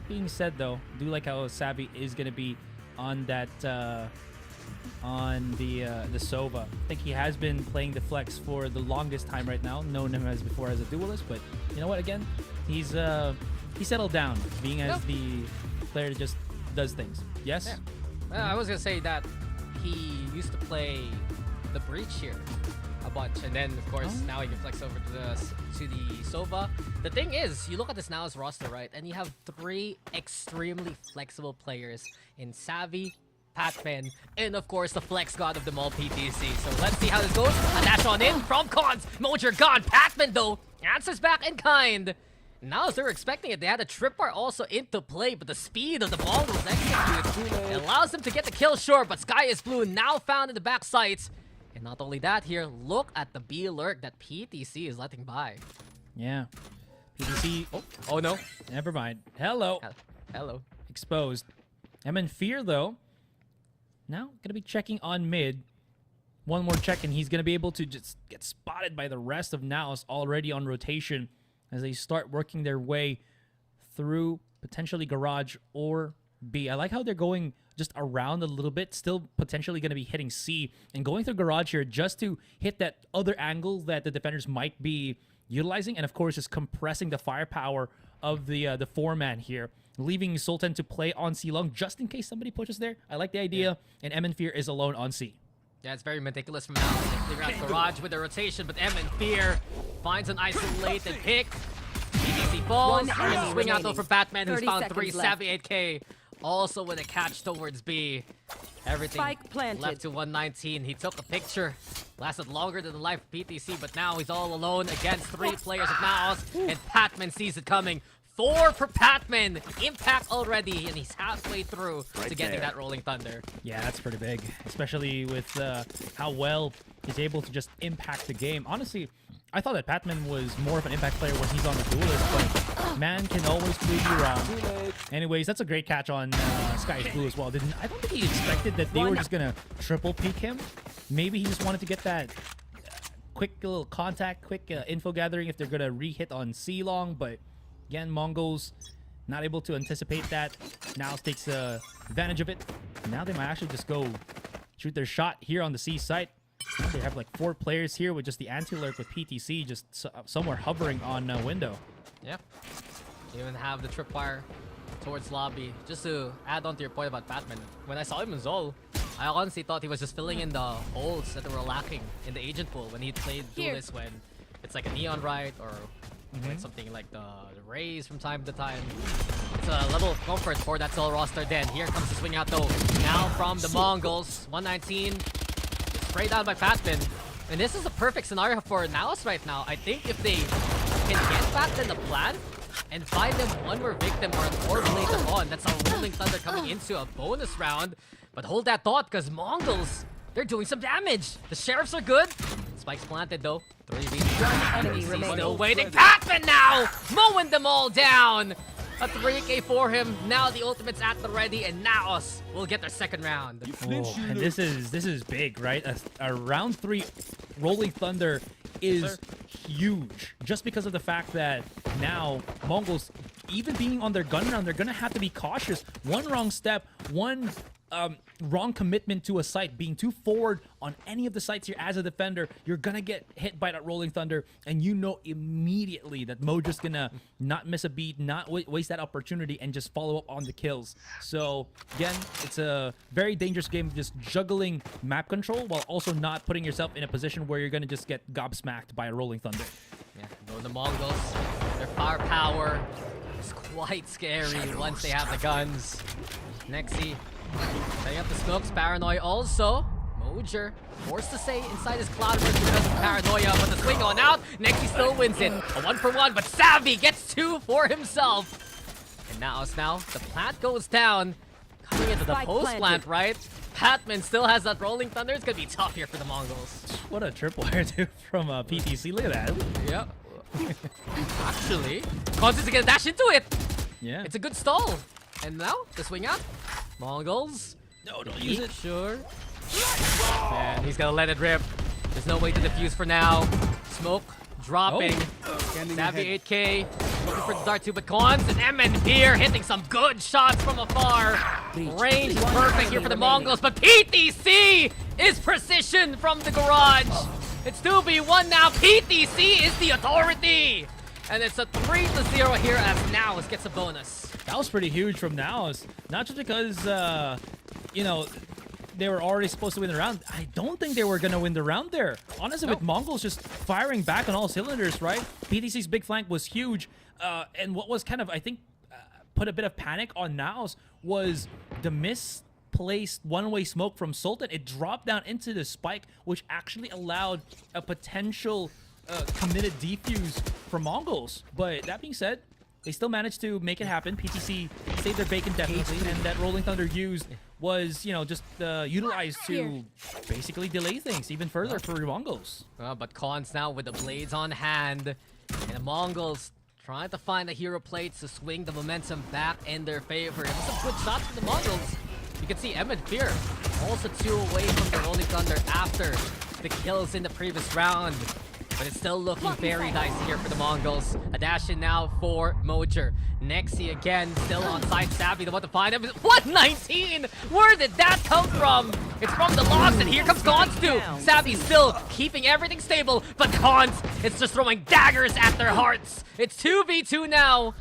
being said, though, do like how Savvy is going to be on that on the Sova. I think he has been playing the flex for the longest time right now. Known him as before as a duelist, but you know what? Again, he settled down, being as the player that just does things. Yes. Yeah. Well, I was gonna say that he used to play the Breach here a bunch, and then of course now he can flex over to the Sova. The thing is, you look at this NAOS roster, right, and you have 3 extremely flexible players in Savvy, Patman, and of course the flex god of them all, PTC. So let's see how this goes. A dash on in from Cons. Mojer gone. Patman though answers back in kind. Now, as they were expecting it, they had a tripwire also into play, but the speed of the Mongols execute allows them to get the kill short, but Sky is Blue now found in the back sights. And not only that here, look at the B alert that PTC is letting by. Yeah. PTC. Oh no. Never mind. Hello. Hello. Exposed. MN Fear, though, now going to be checking on mid. One more check, and he's going to be able to just get spotted by the rest of NAOS already on rotation as they start working their way through potentially Garage or B. I like how they're going just around a little bit, still potentially going to be hitting C, and going through Garage here just to hit that other angle that the defenders might be utilizing, and of course just compressing the firepower of the 4-man here, leaving Sultan to play on C long just in case somebody pushes there. I like the idea, and MN Fear is alone on C. Yeah, it's very meticulous from now. They clear out Garage with the rotation, but MN Fear finds an isolated pick. PTC falls, and swing out though for Batman, who's found 3, Savvy 8K. Also with a catch towards B. Everything left to 119. He took a picture. Lasted longer than the life of PTC, but now he's all alone against 3 players of NAOS, and Patman sees it coming. 4 for Patman. Impact already, and he's halfway through to getting that Rolling Thunder. Yeah, that's pretty big, especially with how well he's able to just impact the game. Honestly, I thought that Patman was more of an impact player when he's on the duelist, but man can always prove you wrong. Anyways, that's a great catch on Sky is Blue as well. I don't think he expected that they were just going to triple peek him. Maybe he just wanted to get that quick little contact, quick info gathering if they're going to re-hit on C long, but again, Mongols not able to anticipate that. Now takes advantage of it. Now they might actually just go shoot their shot here on the C site. They have like 4 players here with just the anti-lurk with PTC just somewhere hovering on window. Yep. You even have the tripwire towards lobby. Just to add on to your point about Batman, when I saw him in Zol, I honestly thought he was just filling in the holes that were lacking in the agent pool when he played Duelist, when it's like a Neon Right or like something like the Rays from time to time. It's a level of comfort for that Zol roster. Then here comes the swing out though. Now from the Mongols, 119. Sprayed down by Patman. And this is a perfect scenario for NAOS right now. I think if they can get back in the plan and find them one more victim or blade them on, that's a Rolling Thunder coming into a bonus round. But hold that thought, because Mongols, they're doing some damage. The Sheriffs are good. Spikes planted though. 3v1. Still waiting. Patman now mowing them all down. A 3K for him. Now the ultimate's at the ready, and NAOS will get their second round. Oh, and this is big, right? A round 3 Rolling Thunder is huge, just because of the fact that now Mongols, even being on their gun round, they're gonna have to be cautious. One wrong step, one wrong commitment to a site, being too forward on any of the sites here as a defender, you're gonna get hit by that Rolling Thunder, and you know immediately that Moja's gonna not miss a beat, not waste that opportunity, and just follow up on the kills. So again, it's a very dangerous game, just juggling map control while also not putting yourself in a position where you're gonna just get gobsmacked by a Rolling Thunder. Yeah, though the Mongols, their firepower is quite scary once they have the guns. Nexi setting up the smokes. Paranoia also. Mojer forced to stay inside his cloud burst because of Paranoia, but the swing on out. Nexi still wins it. A 1-for-1, but Savvy gets 2 for himself. And now the plant goes down. Coming into the post plant, right? Patman still has that Rolling Thunder. It's gonna be tough here for the Mongols. What a tripwire too from PTC. Look at that. Yep. Actually, Cons is gonna dash into it. Yeah. It's a good stall. And now the swing out. Mongols. No, don't use it. Sure. Man, he's gonna let it rip. There's no way to defuse for now. Smoke dropping. Savvy 8K. Looking for the dart too, but Cons and MN here hitting some good shots from afar. Range is perfect here for the Mongols, but PTC is precision from the garage. It's 2v1 now. PTC is the authority. And it's a 3-0 here as NAOS gets a bonus. That was pretty huge from NAOS. Not just because, you know, they were already supposed to win the round. I don't think they were going to win the round there. Honestly, with Mongols just firing back on all cylinders, right? PTC's big flank was huge. And what was kind of, I think, put a bit of panic on NAOS was the misplaced one-way smoke from Sultan. It dropped down into the spike, which actually allowed a potential committed defuse for Mongols. But that being said, they still managed to make it happen. PTC saved their bacon definitely, and that Rolling Thunder used was, you know, just utilized to basically delay things even further for Mongols. But Cons now with the blades on hand, and the Mongols trying to find the hero plates to swing the momentum back in their favor. It was some good shots from the Mongols. You can see Emmett Fear also 2 away from the Rolling Thunder after the kills in the previous round. But it's still looking very dicey here for the Mongols. A dash in now for Mojer. Nexi again, still on side. Savvy, the one to find him. 119! Where did that come from? It's from the logs, and here comes Cons too. Savvy still keeping everything stable, but Cons is just throwing daggers at their hearts. It's 2v2 now.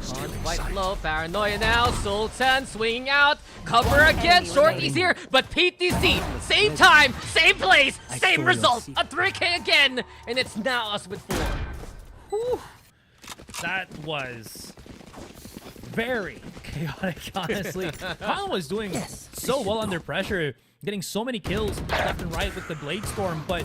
Cons quite low, paranoia now. Sultan swinging out. Cover again, Shorty's here, but PTC, same time, same place, same result. A 3K again, and it's NAOS with 4. Whew. That was very chaotic, honestly. Khan was doing so well under pressure, getting so many kills left and right with the Blade Storm, but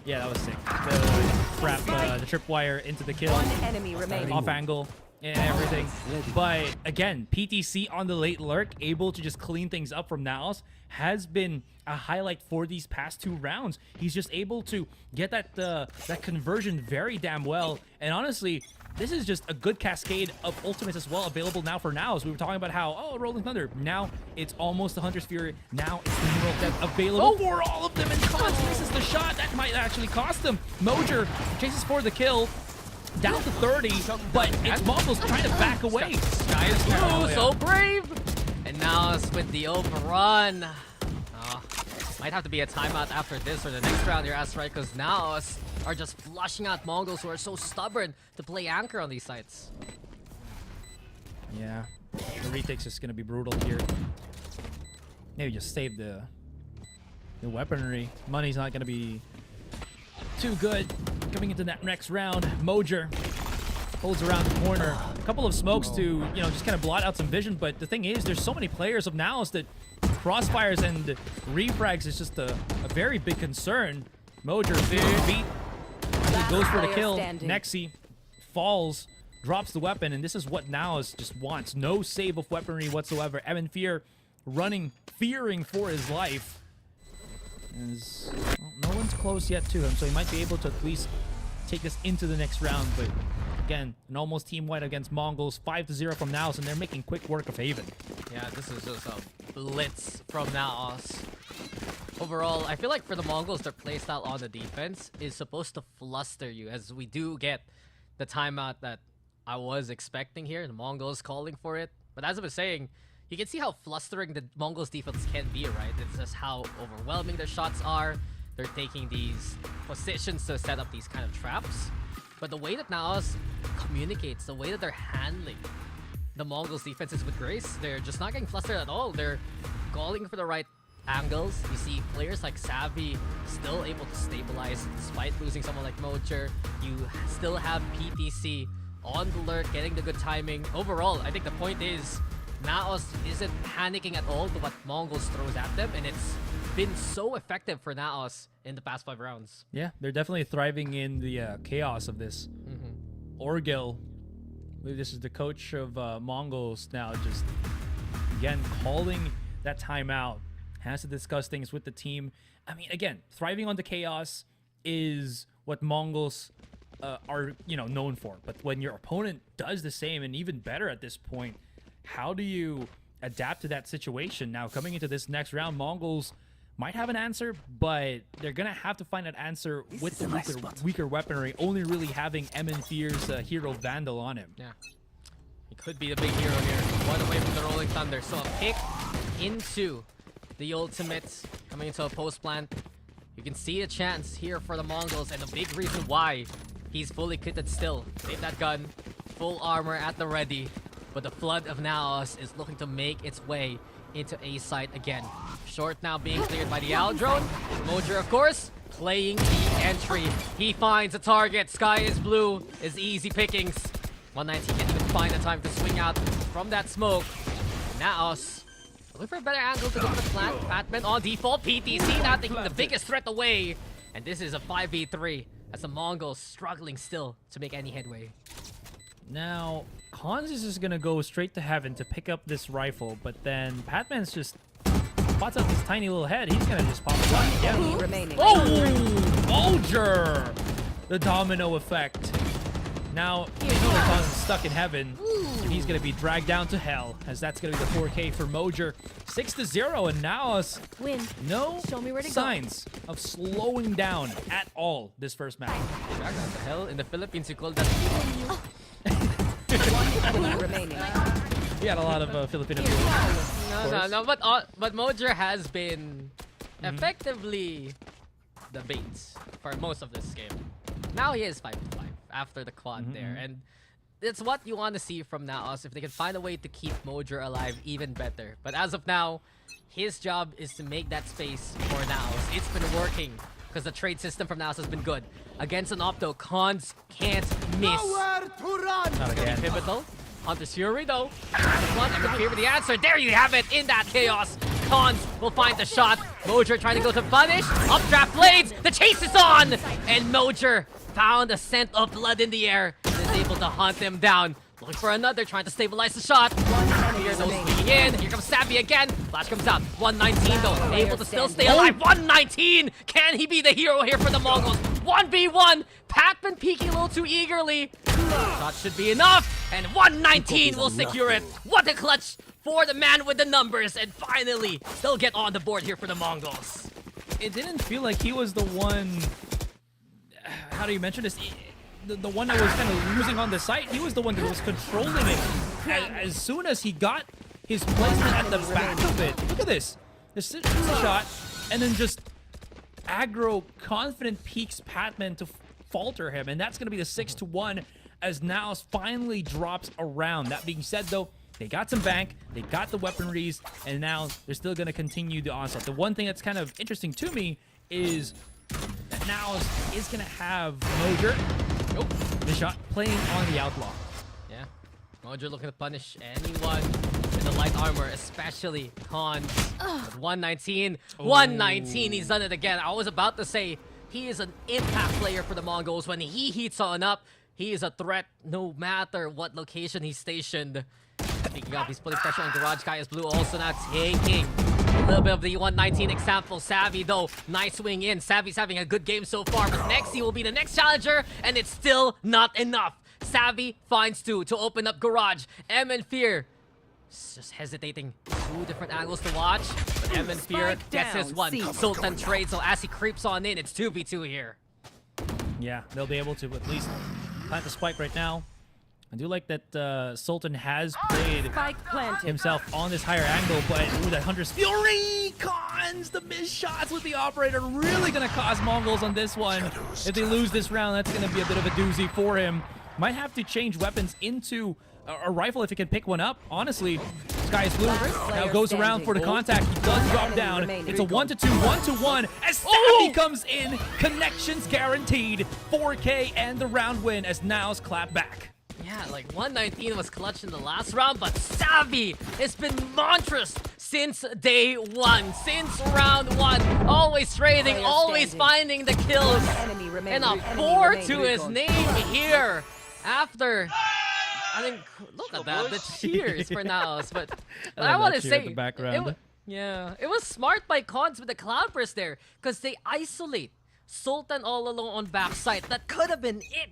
yeah, that was sick. The tripwire into the kill, enemy remaining. off angle, and everything. But again, PTC on the late lurk, able to just clean things up from NAOS, has been a highlight for these past 2 rounds. He's just able to get that conversion very damn well. And honestly, this is just a good cascade of ultimates as well available now for NAOS. We were talking about how, oh, Rolling Thunder, now it's almost the Hunter's Fury. Now it's the Emerald Death available for all of them. And Cons misses the shot. That might actually cost him. Mojer chases for the kill. Down to 30, but it's Mongols trying to back away. Sky is blue, so brave! And NAOS with the overrun. Might have to be a timeout after this or the next round here, as right, because NAOS are just flushing out Mongols who are so stubborn to play anchor on these sites. Yeah, the retake's just gonna be brutal here. Maybe just save the weaponry. Money's not gonna be too good coming into that next round. Mojer holds around the corner. A couple of smokes to, you know, just kind of blot out some vision, but the thing is, there's so many players of NAOS that crossfires and refrags is just a very big concern. Mojer beat. He goes for the kill. Nexi falls, drops the weapon, and this is what NAOS just wants. No save of weaponry whatsoever. Evan Fear running, fearing for his life. As, well, no one's close yet to him, so he might be able to at least take this into the next round. But again, an almost team white against Mongols, 5-0 from NAOS, and they're making quick work of Haven. Yeah, this is just a blitz from NAOS. Overall, I feel like for the Mongols, their playstyle on the defense is supposed to fluster you, as we do get the timeout that I was expecting here. The Mongols calling for it. But as I was saying, you can see how flustering the Mongols defense can be, right? It's just how overwhelming their shots are. They're taking these positions to set up these kind of traps. But the way that NAOS communicates, the way that they're handling the Mongols defenses with grace, they're just not getting flustered at all. They're calling for the right angles. You see players like Savvy still able to stabilize despite losing someone like Mojer. You still have PTC on the lurk, getting the good timing. Overall, I think the point is NAOS isn't panicking at all to what Mongols throws at them, and it's been so effective for NAOS in the past 5 rounds. Yeah, they're definitely thriving in the chaos of this. Orgil, I believe this is the coach of Mongols now, just again calling that timeout. Has to discuss things with the team. I mean, again, thriving on the chaos is what Mongols are, you know, known for. But when your opponent does the same, and even better at this point, how do you adapt to that situation? Now, coming into this next round, Mongols might have an answer, but they're gonna have to find an answer with the weaker weaponry, only really having Fear's hero Vandal on him. Yeah. He could be the big hero here. One away from the Rolling Thunder. So a pick into the ultimate, coming into a post plant. You can see a chance here for the Mongols, and a big reason why he's fully kitted still. Save that gun, full armor at the ready. But the flood of NAOS is looking to make its way into A site again. Short now being cleared by the Owl drone. Mojer, of course, playing the entry. He finds a target. Sky is blue. Is easy pickings. 119 can't even find the time to swing out from that smoke. NAOS looking for a better angle to go to the plant. Patman on default. PTC now taking the biggest threat away. And this is a 5v3 as the Mongols struggling still to make any headway. Now, Cons is just gonna go straight to heaven to pick up this rifle, but then Patman's just spots out this tiny little head. He's gonna just pop it on again. Oh! Mojer! The domino effect. Now, you know that Cons is stuck in heaven, and he's gonna be dragged down to hell, as that's gonna be the 4K for Mojer. 6-0, and NAOS no signs of slowing down at all this first match. Dragged down to hell? In the Philippines, you call that We got a lot of Filipino viewers. No, but Mojer has been effectively the bait for most of this game. Now he is 5-5 after the quad there, and it's what you want to see from NAOS. If they can find a way to keep Mojer alive, even better. But as of now, his job is to make that space for NAOS. It's been working because the trade system from NAOS has been good. Against an Opto, Cons can't miss. Not again. Pivotal. Hunter's Fury though. One to confirm the answer. There you have it in that chaos. Cons will find the shot. Mojer trying to go to punish. Updraft blades. The chase is on. And Mojer found a scent of blood in the air. And is able to hunt him down. Looking for another, trying to stabilize the shot. Here goes swinging in. Here comes Savvy again. Flash comes out. 119 though. Able to still stay alive. 119! Can he be the hero here for the Mongols? 1v1. Patman peeking a little too eagerly. Shot should be enough. And 119 will secure it. What a clutch for the man with the numbers. And finally, they'll get on the board here for the Mongols. It didn't feel like he was the one... How do you mention this? The one that was kind of losing on the site. He was the one that was controlling it. As soon as he got his placement at the back of it. Look at this. This is a shot. And then just aggro confident peaks Patman to falter him. And that's going to be the 6-1 as NAOS finally drops around. That being said, though, they got some bank, they got the weaponries, and now they're still going to continue the onset. The one thing that's kind of interesting to me is that NAOS is going to have Mojer, the shot, playing on the Outlaw. Yeah, Mojer looking to punish anyone in the light armor, especially Cons. 119, 119, he's done it again. I was about to say, he is an impact player for the Mongols. When he heats on up, he is a threat no matter what location he's stationed. Speaking of, he's putting pressure on Garage. Sky is blue also now taking a little bit of the 119 example. Savvy though, nice swing in. Savvy's having a good game so far, but next he will be the next challenger, and it's still not enough. Savvy finds two to open up Garage. M and Fear just hesitating. Two different angles to watch, but M and Fear gets his one. Sultan trades, so as he creeps on in, it's 2v2 here. Yeah, they'll be able to at least plant the spike right now. I do like that Sultan has played himself on this higher angle, but ooh, that Hunter's Fury! Cons! The missed shots with the operator really going to cause Mongols on this one. If they lose this round, that's going to be a bit of a doozy for him. Might have to change weapons into a rifle if he can pick one up. Honestly, Sky is blue. Now goes around for the contact. He does drop down. It's a 1-2, 1-1. As Savvy comes in, connections guaranteed. 4K and the round win as NAOS clap back. Yeah, like 119 was clutch in the last round, but Savvy has been monstrous since day one, since round one. Always trading, always finding the kills. And a 4 to his name here after... I think, look at that, the cheers for NAOS. But I want to say, the background. It was smart by Cons with the Cloudburst there, because they isolate Sultan all alone on backside. That could have been it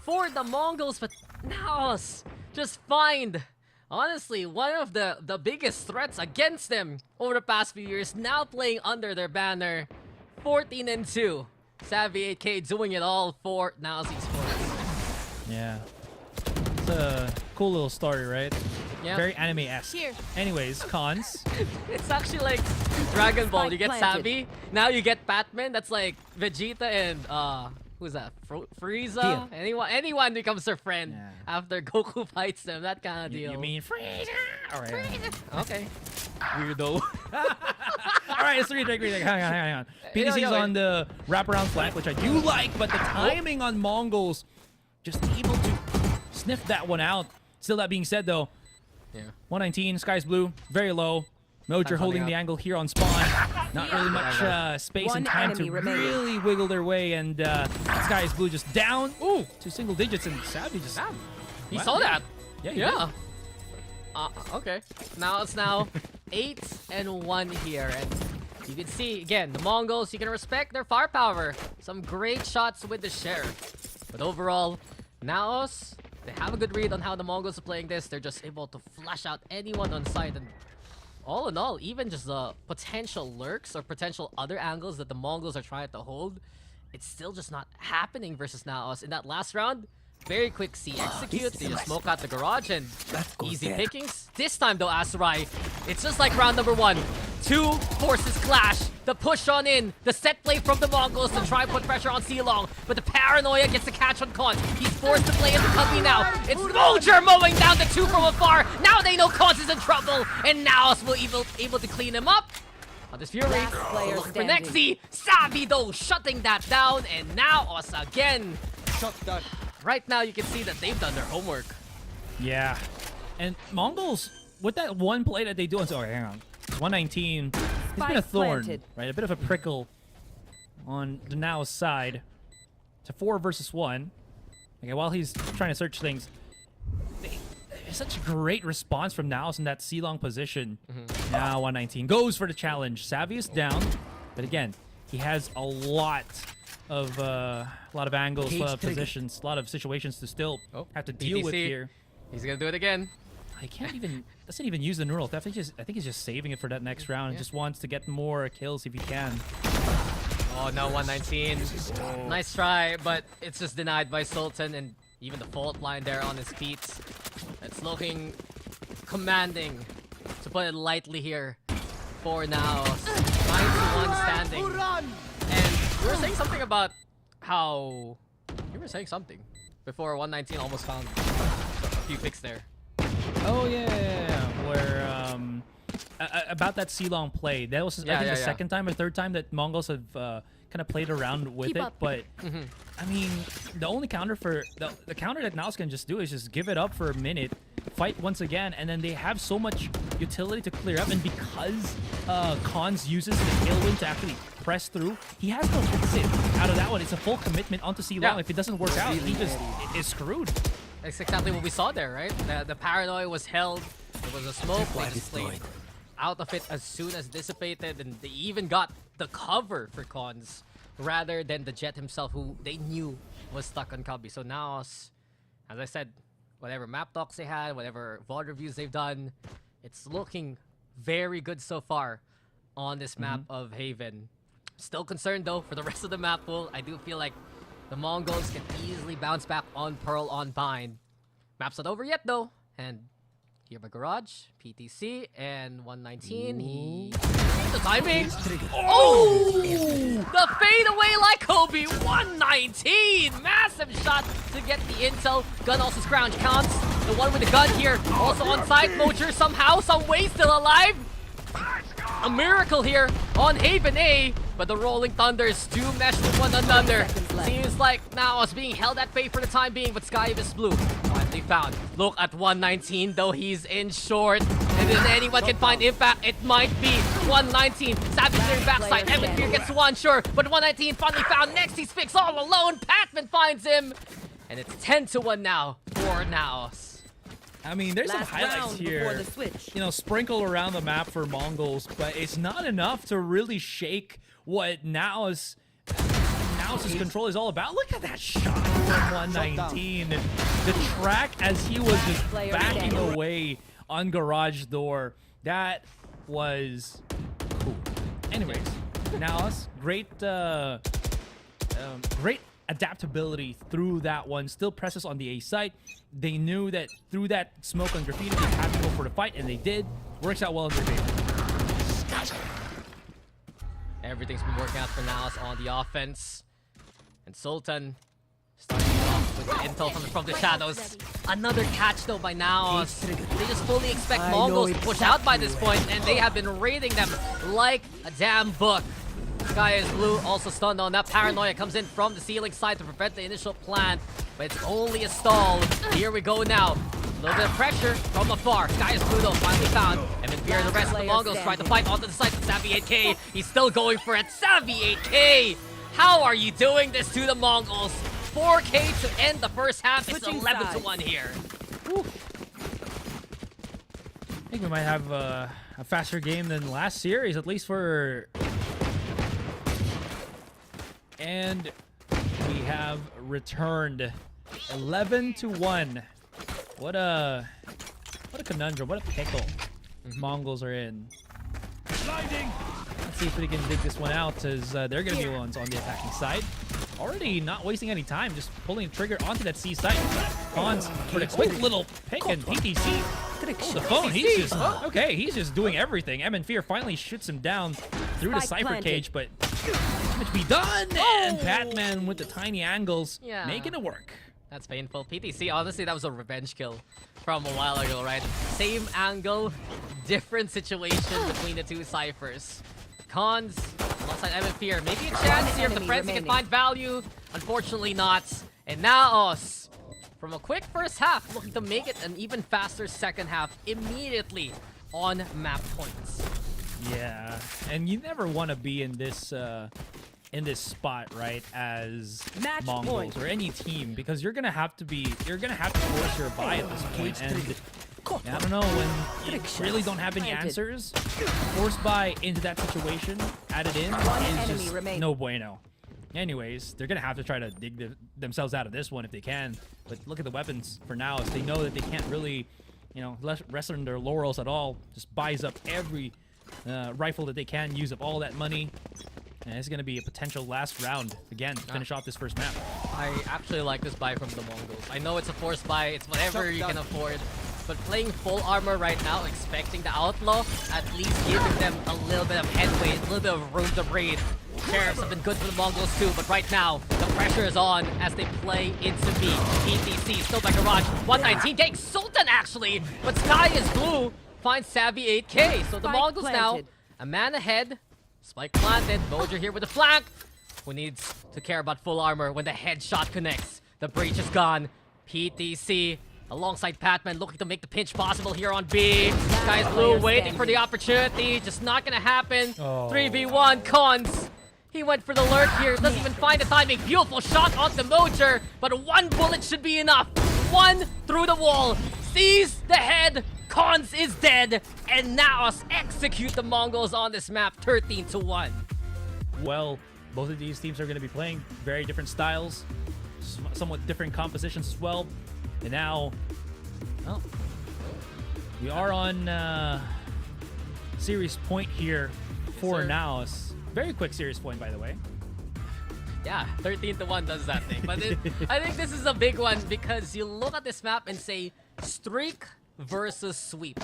for the Mongols, but NAOS just find Honestly, one of the biggest threats against them over the past few years, now playing under their banner. 14-2. Savvy 8K doing it all for NAOS Esports. Yeah. It's a cool little story, right? Yeah. Very anime-esque. Here. Anyways, cons. It's actually like Dragon Ball. You get Spike planted. Savvy, now you get Batman. That's like Vegeta and who's that? Frieza. Anyone becomes their friend after Goku fights them. That kind of deal. You mean Frieza? All right. Okay. Weirdo. All right, it's 3-3. Hang on. PTC's on the wraparound flank, which I do like, but the timing on Mongols just able to sniff that one out. Still, that being said, though, Yeah. 119, Sky's blue, very low. Mojer holding the angle here on spawn. Not really much space and One time to enemy remaining. really wiggle their way, and Sky's blue just down. Ooh, to single digits, and Savvy just... He Wow. saw that. Yeah, he Yeah. Okay. Now it's 8-1 here, and you can see again the Mongols. You can respect their firepower. Some great shots with the sheriff, but overall, NAOS, they have a good read on how the Mongols are playing this. They're just able to flash out anyone on site, and all in all, even just the potential lurks or potential other angles that the Mongols are trying to hold, it's still just not happening versus NAOS. In that last round, very quick C execute. They just smoke out the garage and easy pickings. This time though, Asarai, it's just like round number 1. Two forces clash. The push on in, the set play from the Mongols to try and put pressure on Silong, but the paranoia gets the catch on Kons. He's forced to play in the cubby now. It's Mojer mowing down the two from afar. Now they know Kons is in trouble, and NAOS will able to clean him up. On this Fury, Last player looking for standing. Nexi. Savvy though, shutting that down, and NAOS again. Right now, you can see that they've done their homework. Yeah. And Mongols, with that one play that they do, hang on. 119, it's been a Spike thorn, planted. right? A bit of a prickle on the NAOS side. It's a 4 versus 1. Okay, while he's trying to search things, there's such a great response from NAOS in that C-long position. Now 119 goes for the challenge. Savvy is down, but again, he has a lot of angles, a lot of positions, a lot of situations to still have to deal with PTC. here. He's gonna do it again. He can't even doesn't even use the neural theft. I think he's just saving it for that next round and just wants to get more kills if he can. Oh no, 119. Nice try, but it's just denied by Sultan, and even the fault line there on his feet. It's looking commanding, to put it lightly here, for now. 91 standing. And you were saying something about how... You were saying something before 119 almost found a few picks there. Oh yeah. Where about that C-long play. That was I think the second time or third time that Mongols have kind of played around with Keep it. up. But I mean, the only counter for the counter that NAOS can just do is just give it up for a minute, fight once again, and then they have so much utility to clear up. And because Kons uses the tailwind to actually press through, he has no exit out of that one. It's a full commitment onto C-long. Yeah. If it doesn't work out, he just is screwed. That's exactly what we saw there, right? The paranoia was held. There was a smoke. They just played out of it as soon as dissipated, and they even got the cover for Kons rather than the Jet himself, who they knew was stuck on Cubby. So now, as I said, whatever map talks they had, whatever VOD reviews they've done, it's looking very good so far on this map of Haven. Still concerned though for the rest of the map pool. I do feel like the Mongols can easily bounce back on Pearl on Vine. Map's not over yet though, and here by Garage, PTC, and 119. He the timing. Oh, the fade away like Kobe. 119, massive shot to get the intel. Gun also scrounge counts. The one with the gun here, also on site. Mojer somehow, some way still alive. A miracle here on Haven A, but the Rolling Thunders do mesh with one another. Seems like now it's being held at bay for the time being, but Sky is blue. Finally found. Look at 119, though he's in short. And if anyone can find impact, it might be 119. Savage clearing backside. Evan Fear gets one, sure, but 119 finally found. Next, he's fixed all alone. Patman finds him, and it's 10-1 now for NAOS. I mean, there's some Last highlights round before here, the switch. you know, sprinkled around the map for Mongols, but it's not enough to really shake what NAOS's control is all about. Look at that shot from 119. The track as he was just backing away on garage door. That was cool. Anyways, NAOS, great adaptability through that one. Still presses on the A site. They knew that through that smoke on graffiti, they had to go for the fight, and they did. Works out well in their favor. Everything's been working out for NAOS on the offense. And Sultan starting off with the intel from the shadows. Another catch though by NAOS. They just fully expect Mongols to push out by this point, and they have been raiding them like a damn book. Sky is blue, also stunned on that. Paranoia comes in from the ceiling side to prevent the initial plant, but it's only a stall. Here we go now. A little bit of pressure from afar. Sky is blue though, finally found. And then Fear and the rest of the Mongols try to fight onto the side of Savvy 8K. He's still going for it. Savvy 8K! How are you doing this to the Mongols? 4K to end the first half. It's 11-1 here. Whew. I think we might have a faster game than last series, at least for... And we have returned 11-1. What a conundrum, what a pickle Mongols are in. Sliding. Let's see if we can dig this one out, as they're going to be the ones on the attacking side. Already not wasting any time, just pulling the trigger onto that C site. Hans for the quick little pick, and PTC holds the phone. He's just, okay, he's just doing everything. M and Fear finally shoots him down through the Cypher cage, but damage be done, and Batman with the tiny angles, making it work. That's painful. PTC, honestly, that was a revenge kill from a while ago, right? Same angle, different situation between the two ciphers. Cons, alongside M and Fear. Maybe a chance here if the Frenzy can find value. Unfortunately not. And NAOS, from a quick first half, looking to make it an even faster second half immediately on map points. Yeah, and you never want to be in this spot, right, as Mongols or any team, because you're gonna have to force your buy at this point, and I don't know, when you really don't have any answers, force buy into that situation, added in, is just no bueno. Anyways, they're gonna have to try to dig themselves out of this one if they can, but look at the weapons for now, as they know that they can't really, rest on their laurels at all. Just buys up every rifle that they can, use up all that money. And it's going to be a potential last round, again, to finish off this first map. I actually like this buy from the Mongols. I know it's a forced buy, it's whatever you can afford. But playing full armor right now, expecting the Outlaw, at least giving them a little bit of headway, a little bit of room to breathe. Sheriffs have been good for the Mongols too, but right now, the pressure is on as they play into B. PTC, still by Garage, 119, getting Sultan actually, but Sky is blue, finds Savvy 8K. So the Mongols now, a man ahead. Spike planted, Mojo here with the flank. Who needs to care about full armor when the headshot connects? The breach is gone. PTC alongside Patman looking to make the pinch possible here on B. Sky's blue waiting for the opportunity. Just not gonna happen. 3v1 Cons. He went for the lurk here. Doesn't even find the timing. Beautiful shot on the Mojo. But one bullet should be enough. One through the wall. Sees the head. Cons is dead, and NAOS execute the Mongols on this map, 13-1. Well, both of these teams are going to be playing very different styles, somewhat different compositions as well. And now, we are on series point here for NAOS. Very quick series point, by the way. Yeah, 13-1 does that thing. But I think this is a big one, because you look at this map and say, streak versus sweep.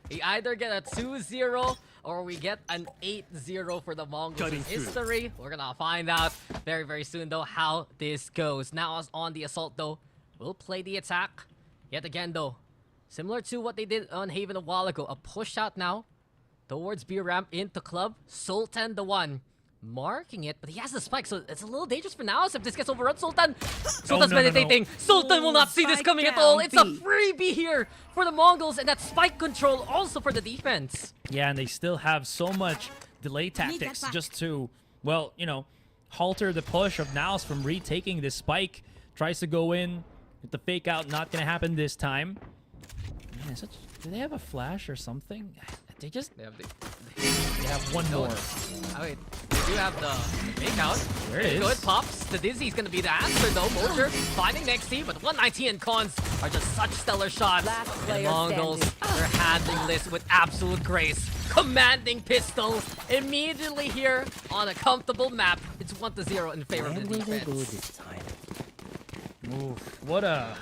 We either get a 2-0 or we get an 8-0 for the Mongols in history. We're gonna find out very, very soon though how this goes. NAOS on the assault though. We'll play the attack. Yet again though, similar to what they did on Haven a while ago. A push out now towards B ramp into club. Sultan the one marking it, but he has the spike, so it's a little dangerous for NAOS if this gets overrun. Sultan's meditating. No. Sultan will not see this coming at all. It's a freebie here for the Mongols, and that spike control also for the defense. Yeah, and they still have so much delay tactics just to, well, halter the push of NAOS from retaking this spike. Tries to go in with the fake out, not gonna happen this time. Man, do they have a flash or something? They just... They have one more. Oh, wait. They do have the fake out. There it is. Good pops. The Dizzy's gonna be the answer though. Mojer finding next team, but 119 and Cons are just such stellar shots. Last And player Mongols, standing. they're handling this with absolute grace. Commanding pistol immediately here on a comfortable map. It's 1-0 in favor of the defense. Oof, what a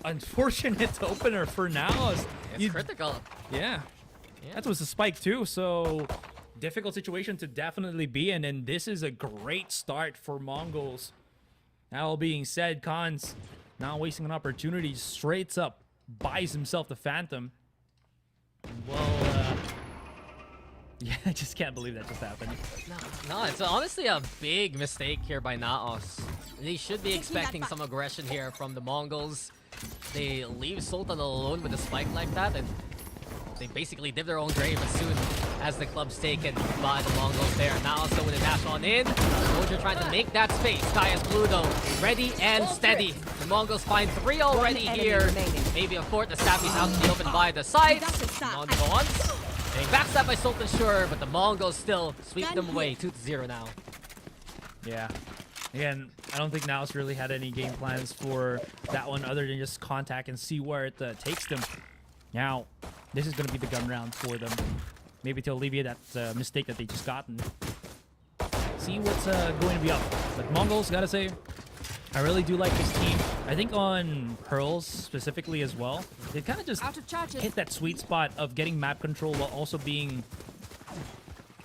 unfortunate opener for NAOS. It's critical. Yeah. Yeah. That was a spike too, so difficult situation to definitely be in, and this is a great start for Mongols. That all being said, Cons not wasting an opportunity, straight up buys himself the Phantom. Well, yeah, I just can't believe that just happened. No, it's honestly a big mistake here by NAOS. They should be expecting some aggression here from the Mongols. They leave Sultan alone with a spike like that, and they basically dig their own grave as soon as the club's taken by the Mongols there. Now also with a dash on in. Mojer trying to make that space. Sky is blue though. Ready and steady. The Mongols find 3 already here. Maybe a 4th. The Savvy's out in the open by the sides. On the ones. Getting backstabbed by Sultan, sure, but the Mongols still sweep them away. 2-0 now. Yeah. Again, I don't think NAOS really had any game plans for that one other than just contact and see where it takes them. Now, this is going to be the gun round for them. Maybe to alleviate that mistake that they just gotten. See what's going to be up. But Mongols, gotta say, I really do like this team. I think on Pearls specifically as well, they kind of just hit that sweet spot of getting map control while also being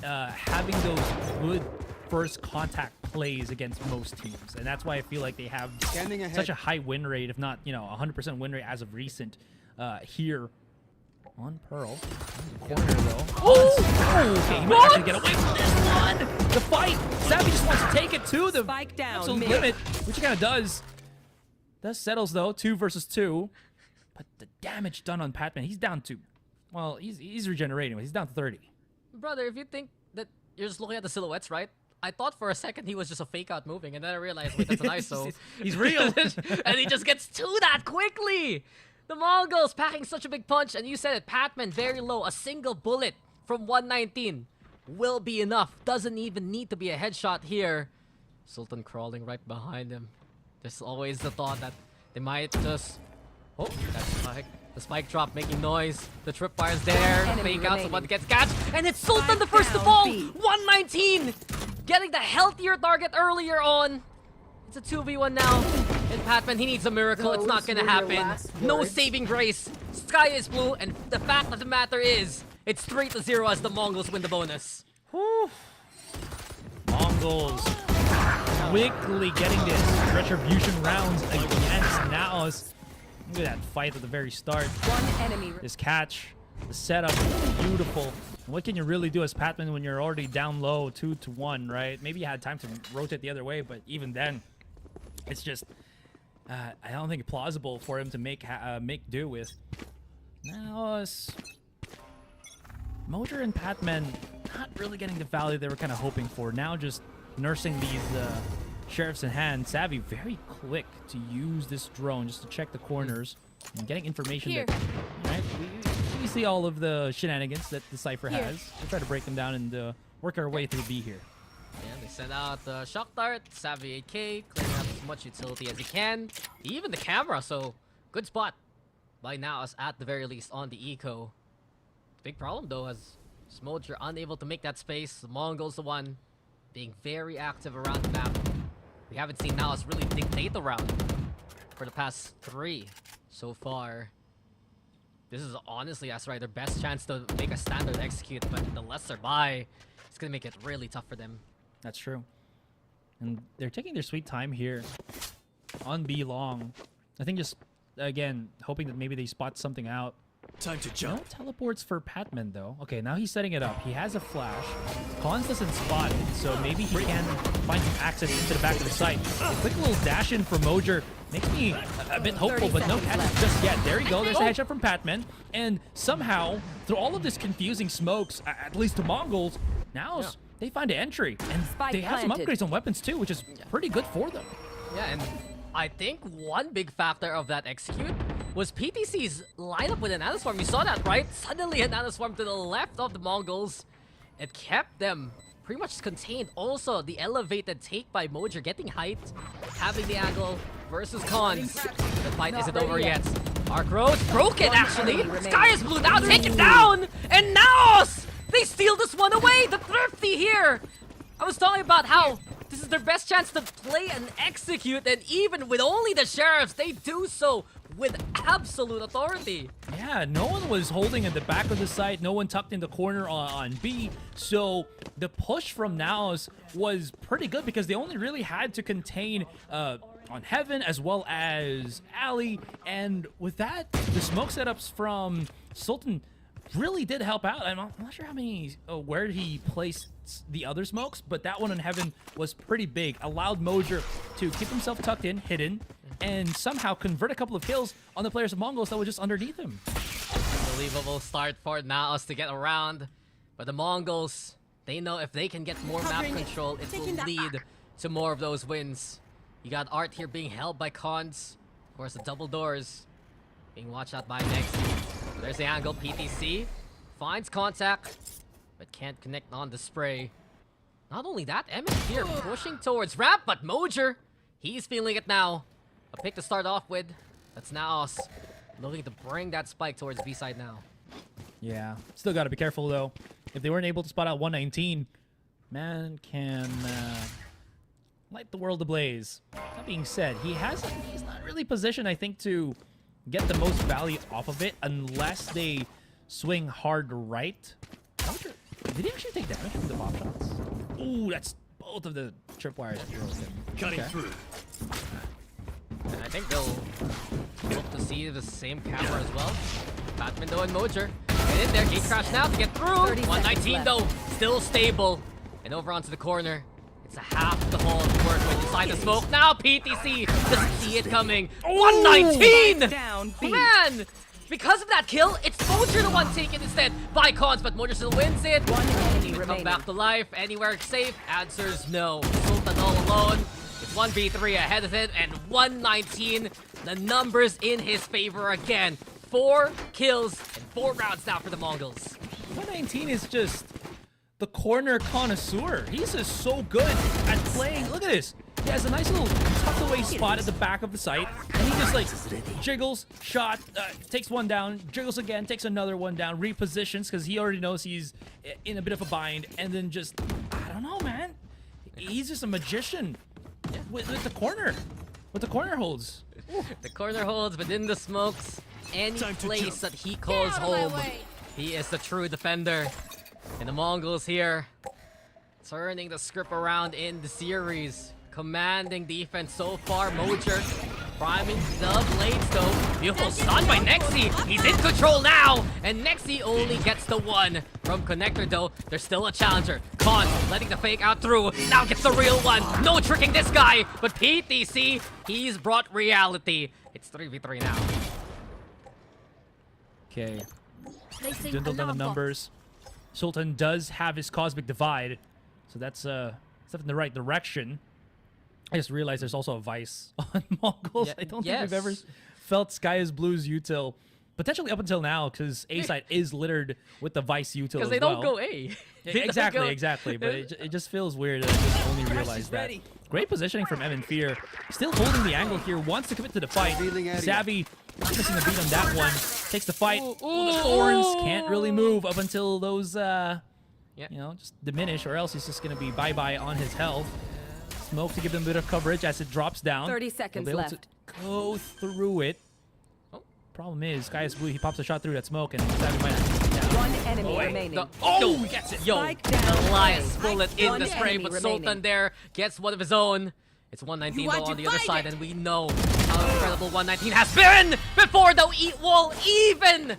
having those good first contact plays against most teams. And that's why I feel like they have such a high win rate, if not, 100% win rate as of recent here on Pearl. Corner though. Oh, okay, he might actually get away from this one. The fight. Savvy just wants to take it to the Spike down, absolute mid. limit, which he kind of does. That settles though, 2 versus 2. But the damage done on Patman, he's down to, well, he's regenerating, but he's down to 30. Brother, if you think that you're just looking at the silhouettes, right? I thought for a second he was just a fake out moving, and then I realized, wait, that's an ISO. He's real. And he just gets to that quickly. The Mongols packing such a big punch, and you said it, Patman very low. A single bullet from 119 will be enough. Doesn't even need to be a headshot here. Sultan crawling right behind him. There's always the thought that they might just... Oh, that's spike. The spike drop making noise. The tripwire's there. Fake out, someone gets catched. And it's Sultan the first to fall. 119! Getting the healthier target earlier on. It's a 2v1 now. And Patman, he needs a miracle. It's not gonna happen. No saving grace. Sky is blue, and the fact of the matter is, it's 3-0 as the Mongols win the bonus. Whew. Mongols quickly getting this retribution rounds against NAOS. Look at that fight at the very start. One enemy. This catch, the setup, beautiful. What can you really do as Patman when you're already down low 2-1, right? Maybe you had time to rotate the other way, but even then, it's just I don't think it's plausible for him to make do with. Now, Mojer and Patman not really getting the value they were kind of hoping for. Now just nursing these sheriffs in hand. Savvy very quick to use this drone just to check the corners and getting information that, right, we see all of the shenanigans that the Cypher has. We'll try to break them down and work our way through B here. Yeah, they send out the shock dart, Savvy 8K, clearing up as much utility as he can. Even the camera, so good spot by NAOS at the very least on the eco. Big problem though, as Smoge, you're unable to make that space. The Mongols the one being very active around the map. We haven't seen NAOS really dictate the round for the past 3 so far. This is honestly, that's right, their best chance to make a standard execute, but the less they're by, it's gonna make it really tough for them. That's true. And they're taking their sweet time here on B long. I think just, again, hoping that maybe they spot something out. Time to jump. No teleports for Patman, though. Okay, now he's setting it up. He has a flash. Cons doesn't spot it, so maybe he can find some access into the back of the site. A quick little dash in for Mojer makes me a bit hopeful, but no catches just yet. There you go. There's a headshot from Patman. And somehow, through all of this confusing smokes, at least to Mongols, now they find an entry. And they have some upgrades on weapons, too, which is pretty good for them. Yeah, and I think one big factor of that execute was PTC's lineup with an nanoswarm. You saw that, right? Suddenly a nanoswarm to the left of the Mongols. it kept them pretty much contained. Also, the elevated take by Mojer getting height, having the angle versus Cons. The fight isn't over yet. Arc Rose broken actually. Sky is blue now, taken down, and NAOS! They steal this one away. The Thrifty here. I was talking about how this is their best chance to play and execute, and even with only the sheriffs, they do so with absolute authority. Yeah, no one was holding at the back of the site. No one tucked in the corner on B. So the push from NAOS was pretty good because they only really had to contain on Heaven as well as Alley. And with that, the smoke setups from Sultan really did help out. I'm not sure how many, where he placed the other smokes, but that one on Heaven was pretty big. Allowed Mojer to keep himself tucked in, hidden, and somehow convert a couple of kills on the players of Mongols that were just underneath him. Unbelievable start for NAOS to get around, but the Mongols, they know if they can get more map control, it will lead to more of those wins. You got Art here being held by Cons. Of course, the double doors being watched out by Nexi. There's the angle. PTC finds contact, but can't connect on the spray. Not only that, Emmett here pushing towards ramp, but Mojer, he's feeling it now. A pick to start off with. That's NAOS looking to bring that spike towards B side now. Yeah, still got to be careful though. If they weren't able to spot out 119, man can light the world ablaze. That being said, he's not really positioned, I think, to get the most value off of it unless they swing hard right. Did he actually take damage from the pop shots? Ooh, that's both of the tripwires broken. Cutting through. And I think they'll look to see the same camera as well. Batman though and Mojer. Get in there, gate crash now to get through. 119 though, still stable. And over onto the corner. It's a half the hole to work with inside the smoke. Now PTC doesn't see it coming. 119! Down, B. Man! Because of that kill, it's Mojer the one taken instead by Cons, but Mojer still wins it. One enemy Come remaining. back to life. Anywhere safe? Answers no. Sultan all alone. It's 1v3 ahead of it, and 119. The numbers in his favor again. 4 kills and 4 rounds now for the Mongols. 119 is just the corner connoisseur. He's just so good at playing. Look at this. He has a nice little tucked away spot at the back of the site, and he just like jiggles, shot, takes one down, jiggles again, takes another one down, repositions because he already knows he's in a bit of a bind, and then just, I don't know, man. He's just a magician with the corner, with the corner holds. The corner holds within the smokes. Any place that he calls home, he is the true defender. And the Mongols here, turning the script around in the series. Commanding defense so far. Mojer priming the blades though. Beautiful stun by Nexi. He's in control now. And Nexi only gets the one from Connector though. There's still a challenger. Cons letting the fake out through. Now gets the real one. No tricking this guy. But PTC, he's brought reality. It's 3v3 now. Okay. Dwindled down the numbers. Sultan does have his Cosmic Divide. So that's step in the right direction. I just realized there's also a Vice on Mongols. I don't think we've ever felt Sky is Blue's util. Potentially up until now, because A side is littered with the Vice util. Because they don't go A. Exactly. But it just feels weird that I just only realized that. Great positioning from Evan Fear. Still holding the angle here. Wants to commit to the fight. Savvy not missing a beat on that one. Takes the fight. The Thorns can't really move up until those, you know, just diminish, or else he's just going to be bye-bye on his health. Smoke to give them a bit of coverage as it drops down. 30 seconds They'll be able left. to go through it. Problem is, Sky is Blue, he pops a shot through that smoke, and Savvy might not take it down. One enemy remaining. He gets it. Yo, Spike down. Elias bullet in One the spray, enemy but remaining. Sultan there gets one of his own. It's 119 though on the other side, and we know how incredible 119 has been before the eat wall even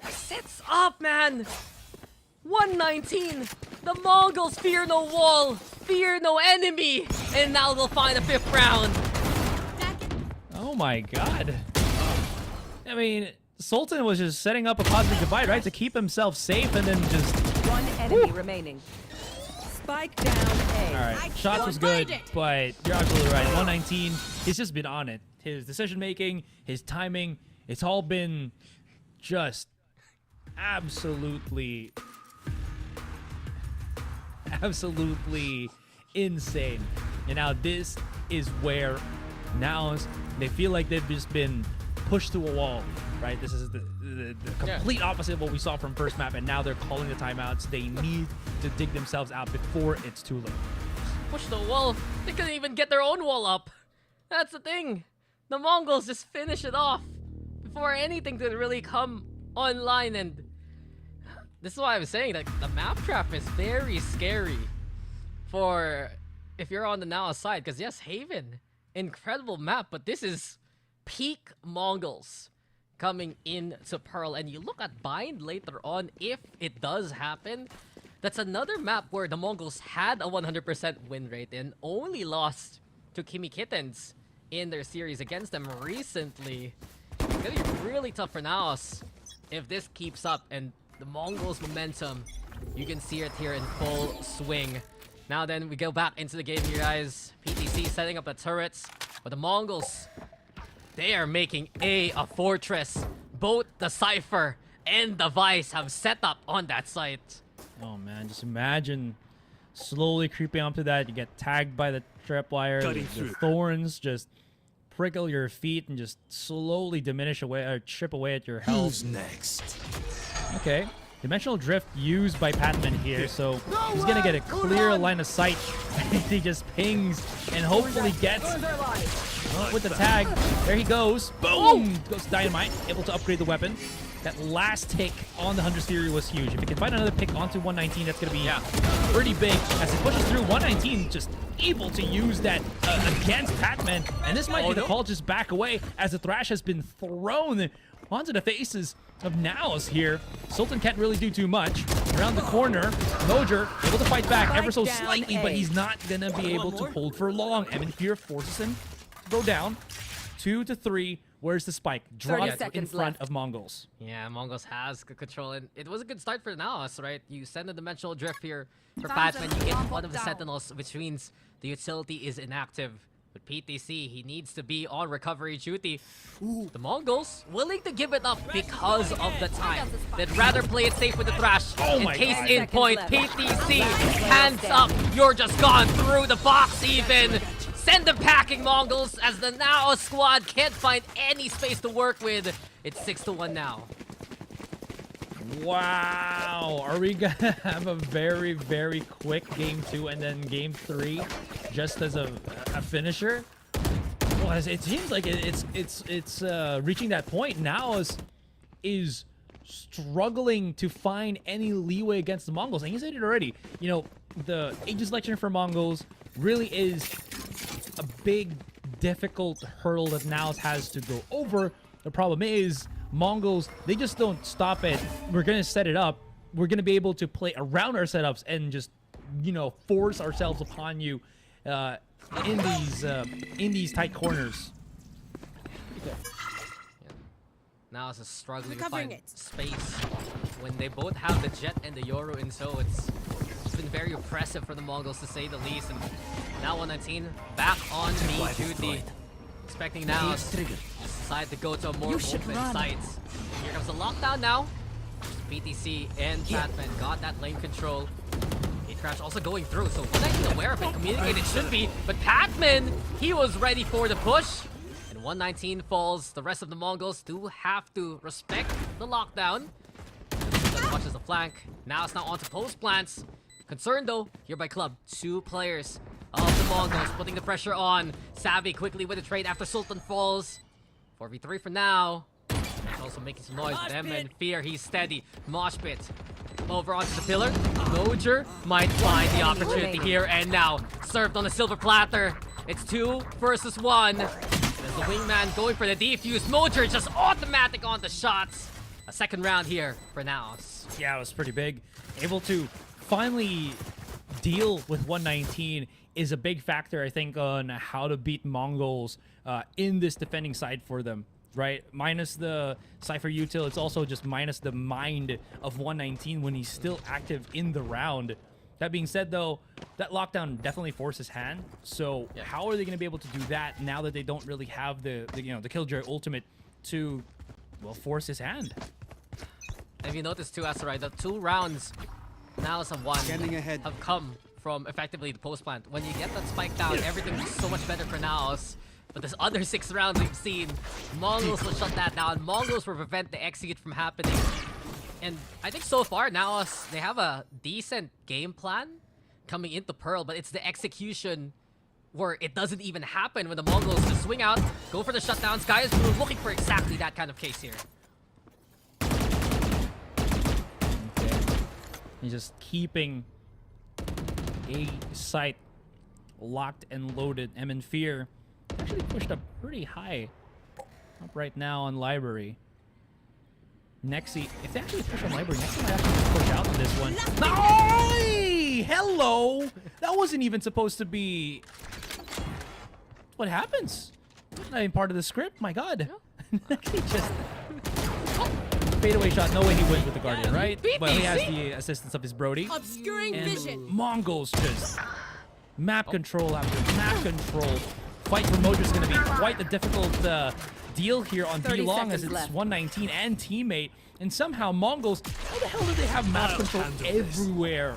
sets up, man. 119. The Mongols fear no wall, fear no enemy, and now they'll find a 5th round. Oh my god. I mean, Sultan was just setting up a Cosmic Divide, right, to keep himself safe, and then just... One enemy remaining. Spike down A. Alright, shots was good, but you're absolutely right. 119, he's just been on it. His decision-making, his timing, it's all been just absolutely absolutely insane. And now this is where NAOS, they feel like they've just been pushed to a wall, right? This is the complete opposite of what we saw from first map, and now they're calling the timeouts. They need to dig themselves out before it's too late. Push the wall. They couldn't even get their own wall up. That's the thing. The Mongols just finish it off before anything could really come online, and this is why I was saying that the map trap is very scary for if you're on the NAOS side, because yes, Haven, incredible map, but this is peak Mongols coming into Pearl, and you look at Bind later on, if it does happen, that's another map where the Mongols had a 100% win rate and only lost to Kimi Kittens in their series against them recently. It's gonna be really tough for NAOS if this keeps up, and the Mongols' momentum, you can see it here in full swing. Now then, we go back into the game here, guys. PTC setting up the turrets, but the Mongols, they are making a fortress. Both the Cypher and the Vice have set up on that site. Oh man, just imagine slowly creeping up to that. You get tagged by the tripwire. The thorns just prickle your feet and just slowly diminish away or chip away at your health. Who's next? Okay. Dimensional drift used by Patman here, so he's gonna get a clear line of sight. He just pings and hopefully gets with the tag. There he goes. Boom! Goes Dynamite, able to upgrade the weapon. That last tick on the Hunter's Fury was huge. If he can find another pick onto 119, that's gonna be pretty big. As he pushes through, 119 just able to use that against Patman. And this might be the call, just back away as the Thrash has been thrown onto the faces of NAOS here. Sultan can't really do too much. Around the corner, Mojer able to fight back ever so slightly, but he's not gonna be able to hold for long. Emin here forces him to go down. 2 to 3. Where's the spike? Dropped in front of Mongols. Yeah, Mongols has good control, and it was a good start for NAOS, right? You send a dimensional drift here for Patman, you get one of the sentinels, which means the utility is inactive. But PTC, he needs to be on recovery duty. Ooh. The Mongols willing to give it up because of the time. They'd rather play it safe with the Thrash. And case in point, PTC, hands up. You're just gone through the box even. Send them packing, Mongols, as the NAOS squad can't find any space to work with. It's 6-1 now. Wow, are we gonna have a very, very quick game 2 and then game 3 just as a finisher? Well, it seems like it's reaching that point. NAOS is struggling to find any leeway against the Mongols, and you said it already. You know, the age selection for Mongols really is a big, difficult hurdle that NAOS has to go over. The problem is, Mongols, they just don't stop at, we're going to set it up. We're going to be able to play around our setups and just, you know, force ourselves upon you in these tight corners. Now it's struggling to find space when they both have the Jet and the Yoru in, so it's been very oppressive for the Mongols to say the least. And now 119 back on me duty. Expecting now decide to go to a more open site. Here comes the lockdown now. PTC and Patman got that lane control. A-Trash also going through, so 119 aware of it, communicated should be, but Patman, he was ready for the push. And 119 falls. The rest of the Mongols do have to respect the lockdown. Watches the flank. Now it's now onto post plants. Concerned though, here by Club. 2 players of the Mongols putting the pressure on. Savvy quickly with the trade after Sultan falls. 4v3 for now. He's also making some noise with them and Fear. He's steady. Mosh pit over onto the pillar. Mojer might find the opportunity here, and now served on a silver platter. It's 2 versus 1. There's the wingman going for the defuse. Mojer just automatic on the shots. A second round here for NAOS. Yeah, it was pretty big. Able to finally deal with 119 is a big factor, I think, on how to beat Mongols in this defending side for them, right? Minus the Cypher util, it's also just minus the mind of 119 when he's still active in the round. That being said, though, that lockdown definitely forces hand. So how are they going to be able to do that now that they don't really have the Killjoy ultimate to, well, force his hand? And if you notice too, Asteroid, the 2 rounds NAOS have won have come from effectively the post plant. When you get that spike down, everything's so much better for NAOS. But this other 6 rounds we've seen, Mongols will shut that down. Mongols will prevent the execute from happening. And I think so far, NAOS, they have a decent game plan coming into Pearl, but it's the execution where it doesn't even happen when the Mongols just swing out, go for the shutdown. Sky is Blue looking for exactly that kind of case here. Okay. He's just keeping a site locked and loaded. MN Fear actually pushed up pretty high up right now on Library. Nexi, if they actually push on Library, Nexi might actually just push out in this one. No! Hello! That wasn't even supposed to be... What happens? Not even part of the script, my god. Nexi just... Fadeaway shot, no way he wins with the Guardian, right? But he has the assistance of his Brody. Obscuring vision. Mongols just... Map control after map control. Fight for Mojo is going to be quite the difficult deal here on B Long as it's left. 119 and teammate. And somehow Mongols, how the hell do they have map control everywhere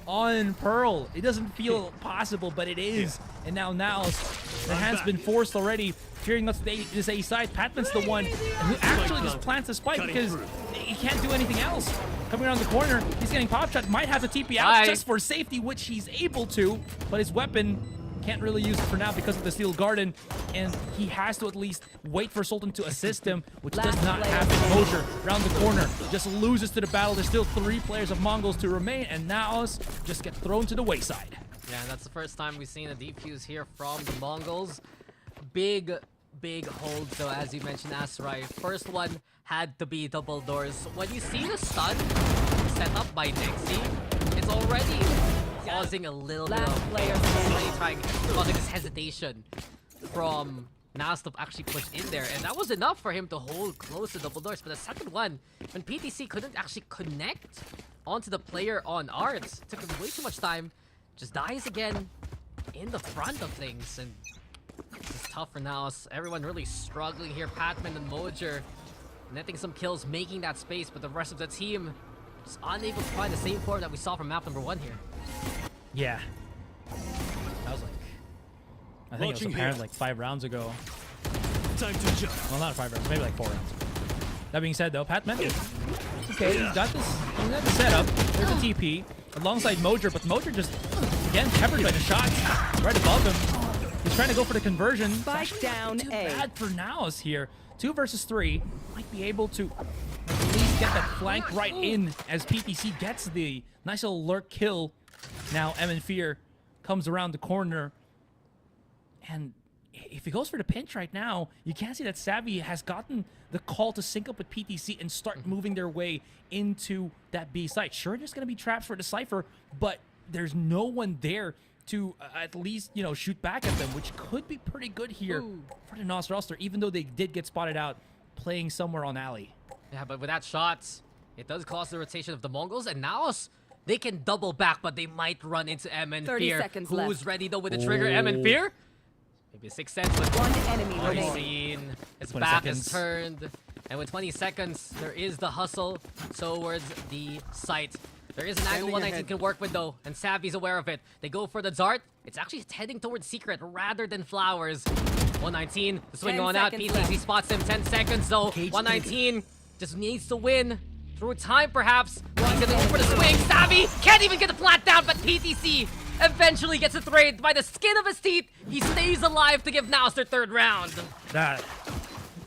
on Pearl? It doesn't feel possible, but it is. And now the hand's been forced already. Fearing us this A side. Patman's the one who actually just plants the spike because he can't do anything else. Coming around the corner, he's getting pop shot. Might have to TP out just for safety, which he's able to. But his weapon can't really use it for now because of the Steel Garden, and he has to at least wait for Sultan to assist him, which does not happen. Moser around the corner just loses to the battle. There's still 3 players of Mongols to remain, and NAOS just get thrown to the wayside. Yeah, that's the first time we've seen a defuse here from the Mongols. Big hold, though, as you mentioned, Asrai. First one had to be double doors. When you see the stun set up by Nexi, it's already causing a little bit of causing this hesitation from NAOS to actually push in there, and that was enough for him to hold close to double doors. But the second one, when PTC couldn't actually connect onto the player on Arts, took him way too much time, just dies again in the front of things, and it's tough for NAOS. Everyone really struggling here. Patman and Mojer netting some kills, making that space, but the rest of the team just unable to find the same form that we saw from map number 1 here. Yeah. That was like... I think it was apparent like 5 rounds ago. Time to jump. Well, not 5 rounds, maybe like 4 rounds. That being said, though, Patman, okay, he's got the setup. There's a TP alongside Mojer, but Mojer just, again, peppered by the shots right above him. He's trying to go for the conversion. Spike down Too A. bad for NAOS here. 2 versus 3. Might be able to at least get that flank right in as PTC gets the nice little lurk kill. Now MN Fear comes around the corner, and if he goes for the pinch right now, you can't see that Savvy has gotten the call to sync up with PTC and start moving their way into that B site. Sure, there's going to be traps for the Cypher, but there's no one there to at least, you know, shoot back at them, which could be pretty good here for the NAOS roster, even though they did get spotted out playing somewhere on alley. Yeah, but with that shot, it does cause the rotation of the Mongols, and NAOS, they can double back, but they might run into MN 30 Fear. seconds Who's left. ready, though, with the trigger? MN Fear? Maybe a 6th sense, but 1 enemy already remaining. seen. His 20 back seconds. is turned. And with 20 seconds, there is the hustle towards the site. There is an angle 119 can work with, though, and Savvy's aware of it. They go for the dart. It's actually heading towards Secret rather than Flowers. 119, the swing 10 on out. seconds PTC left. spots him. 10 seconds, though. 119 just needs to win through time, perhaps. He's gonna go for the swing. Savvy can't even get the plant down, but PTC eventually gets a trade by the skin of his teeth. He stays alive to give NAOS their 3rd round. That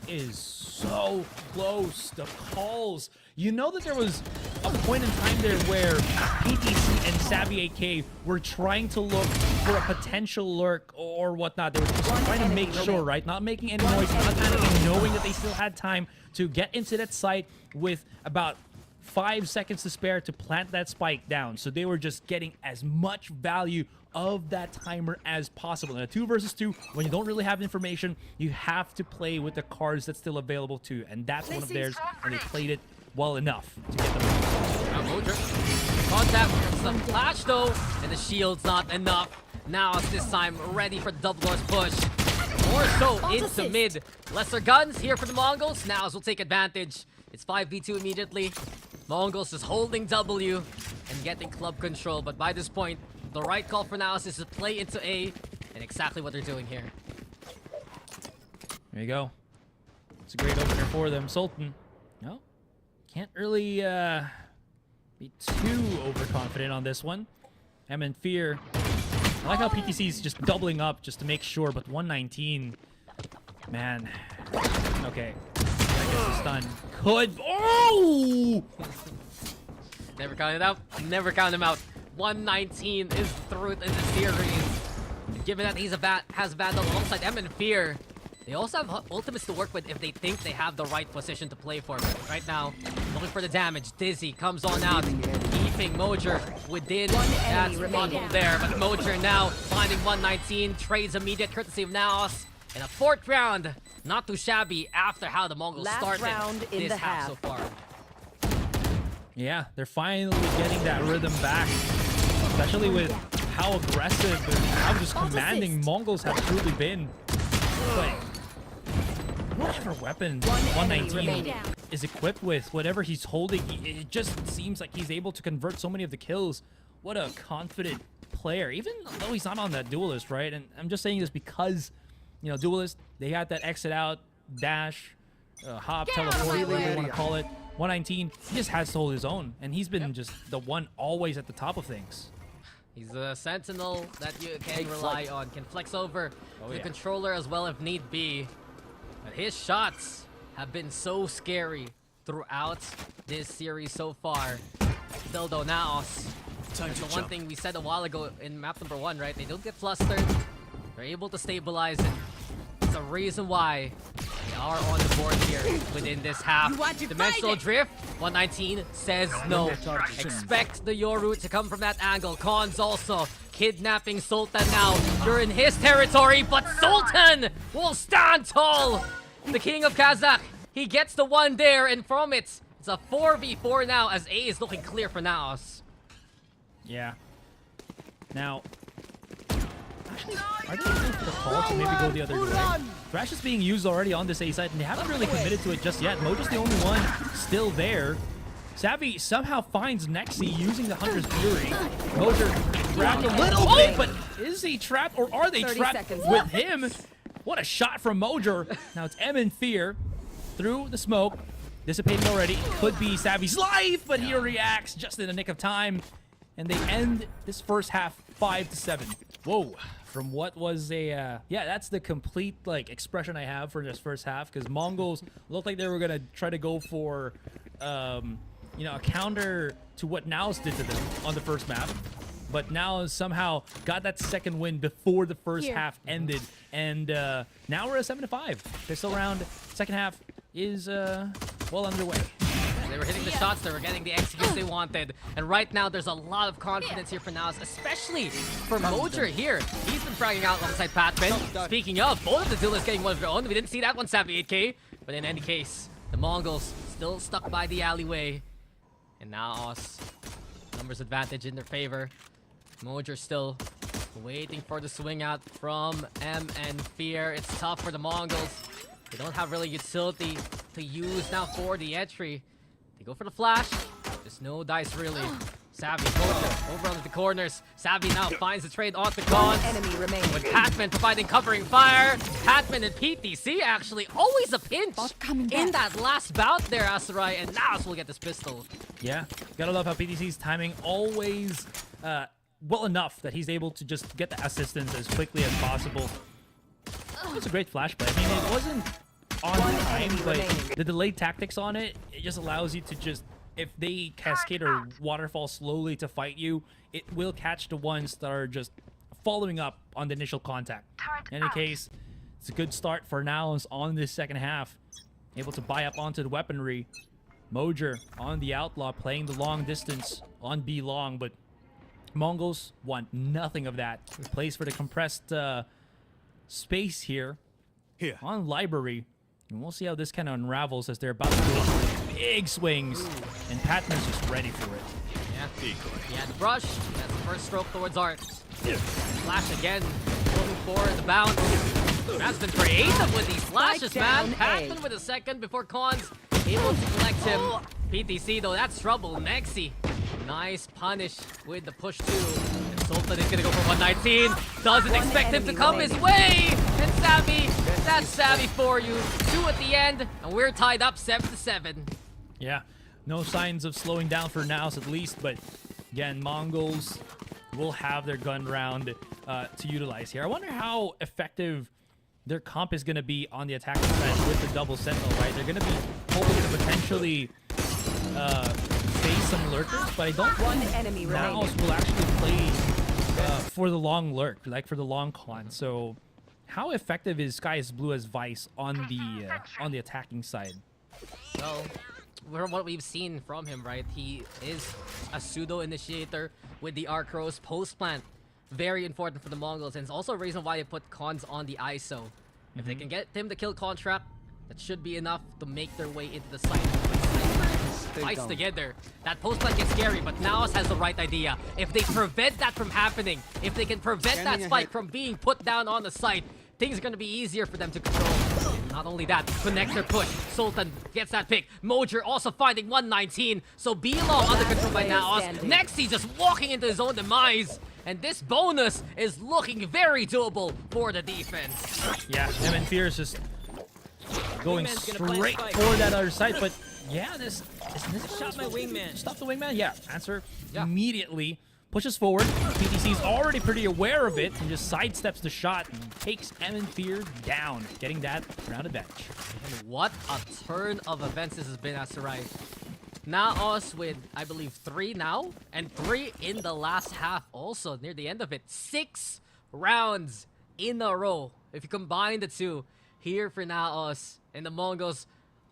is so close. The calls. You know that there was a point in time there where PTC and Savvy AK were trying to look for a potential lurk or whatnot. They were just trying to make sure, right? Not making any noise, not panicking, knowing that they still had time to get into that site with about 5 seconds to spare to plant that spike down. So they were just getting as much value of that timer as possible. In a 2 versus 2, when you don't really have information, you have to play with the cards that's still available to you. And that's one of theirs, and they played it well enough to get them. Now Mojer. Contact with some flash, though, and the shield's not enough. Now it's this time ready for double doors push. More so into mid. Lesser guns here for the Mongols. NAOS will take advantage. It's 5v2 immediately. Mongols just holding W and getting club control, but by this point, The right call for NAOS is to play into A, and exactly what they're doing here. There you go. It's a great opener for them. Sultan, no, can't really be too overconfident on this one. M and Fear. I like how PTC is just doubling up just to make sure, but 119, man. Okay, I guess the stun could. Oh! Never count it out. Never count him out. 119 is the truth in the series. And given that he's has Vandal alongside M and Fear, they also have ultimates to work with if they think they have the right position to play for. But right now, looking for the damage. Dizzy comes on out. Keeping Mojer within that bundle there. But Mojer now finding 119. Trades immediate courtesy of NAOS. And a 4th round. Not too shabby after how the Mongols started this half so far. Yeah, they're finally getting that rhythm back. Especially with how aggressive and how just commanding Mongols have truly been. Like, whatever weapon 119 is equipped with, whatever he's holding, it just seems like he's able to convert so many of the kills. What a confident player, even though he's not on that duelist, right? And I'm just saying this because, you know, duelist, they had that exit out, dash, hop, teleport, whatever you want to call it. 119, he just has to hold his own, and he's been just the one always at the top of things. He's a sentinel that you can rely on. Can flex over the controller as well if need be. But his shots have been so scary throughout this series so far. Still though, NAOS, that's the one thing we said a while ago in map number 1, right? They don't get flustered. They're able to stabilize it. It's a reason why they are on the board here within this half. Dimensional drift. 119 says no. Expect the Yoru to come from that angle. Khan's also kidnapping Sultan now. You're in his territory, but Sultan will stand tall. The king of Kazakh. He gets the one there, and from it, it's a 4v4 now as A is looking clear for NAOS. Yeah. Now, actually, are they going for the call to maybe go the other way? Thrash is being used already on this A side, and they haven't really committed to it just yet. Mojo's the only one still there. Savvy somehow finds Nexi using the Hunter's Fury. Mojo trapped a little bit, but is he trapped, or are they trapped with him? What a shot from Mojo. Now it's M in Fear through the smoke. Dissipating already. Could be Savvy's life, but he reacts just in the nick of time. And they end this first half 5-7. Whoa. From what was a, yeah, that's the complete, like, expression I have for this first half. Because Mongols looked like they were going to try to go for, you know, a counter to what NAOS did to them on the first map. But NAOS somehow got that second win before the first half ended. And now we're at 7-5. Pistol round, second half is well underway. They were hitting the shots, they were getting the executes they wanted. And right now, there's a lot of confidence here for NAOS, especially for Mojer here. He's been fragging out alongside Patman. Speaking of, both of the duelists getting one of their own. We didn't see that one, Savvy 8K. But in any case, the Mongols still stuck by the alleyway. And NAOS, numbers advantage in their favor. Mojer still waiting for the swing out from M and Fear. It's tough for the Mongols. They don't have really utility to use now for the entry. They go for the flash. There's no dice really. Savvy over under the corners. Savvy now finds the trade on the Khans. With Patman providing covering fire. Patman and PTC actually always a pinch in that last bout there, Asarai. And NAOS will get this pistol. Yeah, gotta love how PTC's timing always well enough that he's able to just get the assistance as quickly as possible. It was a great flashplay. I mean, it wasn't on time, but the delayed tactics on it, it just allows you to just, if they cascade or waterfall slowly to fight you, it will catch the ones that are just following up on the initial contact. In any case, it's a good start for NAOS on this second half. Able to buy up onto the weaponry. Mojer on the Outlaw playing the long distance on B long, but Mongols want nothing of that. Plays for the compressed space here on Library. And we'll see how this kind of unravels as they're about to go for big swings. And Patman's just ready for it. Yeah. Yeah, the brush. That's the first stroke towards Art. Flash again. Looking for the bounce. That's been creative with these flashes, man. Patman with a second before Khans able to collect him. PTC, though, that's trouble. Nexi Nice punish with the push 2. And Sultan is gonna go for 119. Doesn't expect him to come his way. And Savvy, that's Savvy for you. 2 at the end, and we're tied up 7-7. Yeah, no signs of slowing down for NAOS at least, but again, Mongols will have their gun round to utilize here. I wonder how effective their comp is going to be on the attacking side with the double sentinel, right? They're going to be hoping to potentially face some lurkers, but I don't think NAOS will actually play for the long lurk, like for the long con. So how effective is Sky is Blue as Vice on the attacking side? Well, from what we've seen from him, right, he is a pseudo initiator with the Arcros post plant. Very important for the Mongols, and it's also a reason why they put cons on the ISO. If they can get him to kill contract, that should be enough to make their way into the site. Fights together. That post plant gets scary, but NAOS has the right idea. If they prevent that from happening, if they can prevent that spike from being put down on the site, things are going to be easier for them to control. Not only that, connector push. Sultan gets that pick. Mojer also finding 119. So Belong under control by NAOS. Nexi just walking into his own demise. And this bonus is looking very doable for the defense. Yeah, MN Fear is just going straight for that other side, but yeah, this Shot my wingman. Stop the wingman. Yeah, answer immediately. Pushes forward. PTC is already pretty aware of it and just sidesteps the shot and takes MN Fear down, getting that round advantage. And what a turn of events this has been as Sarai. NAOS with, I believe, 3 now, and 3 in the last half also, near the end of it. 6 rounds in a row. If you combine the two, here for NAOS, and the Mongols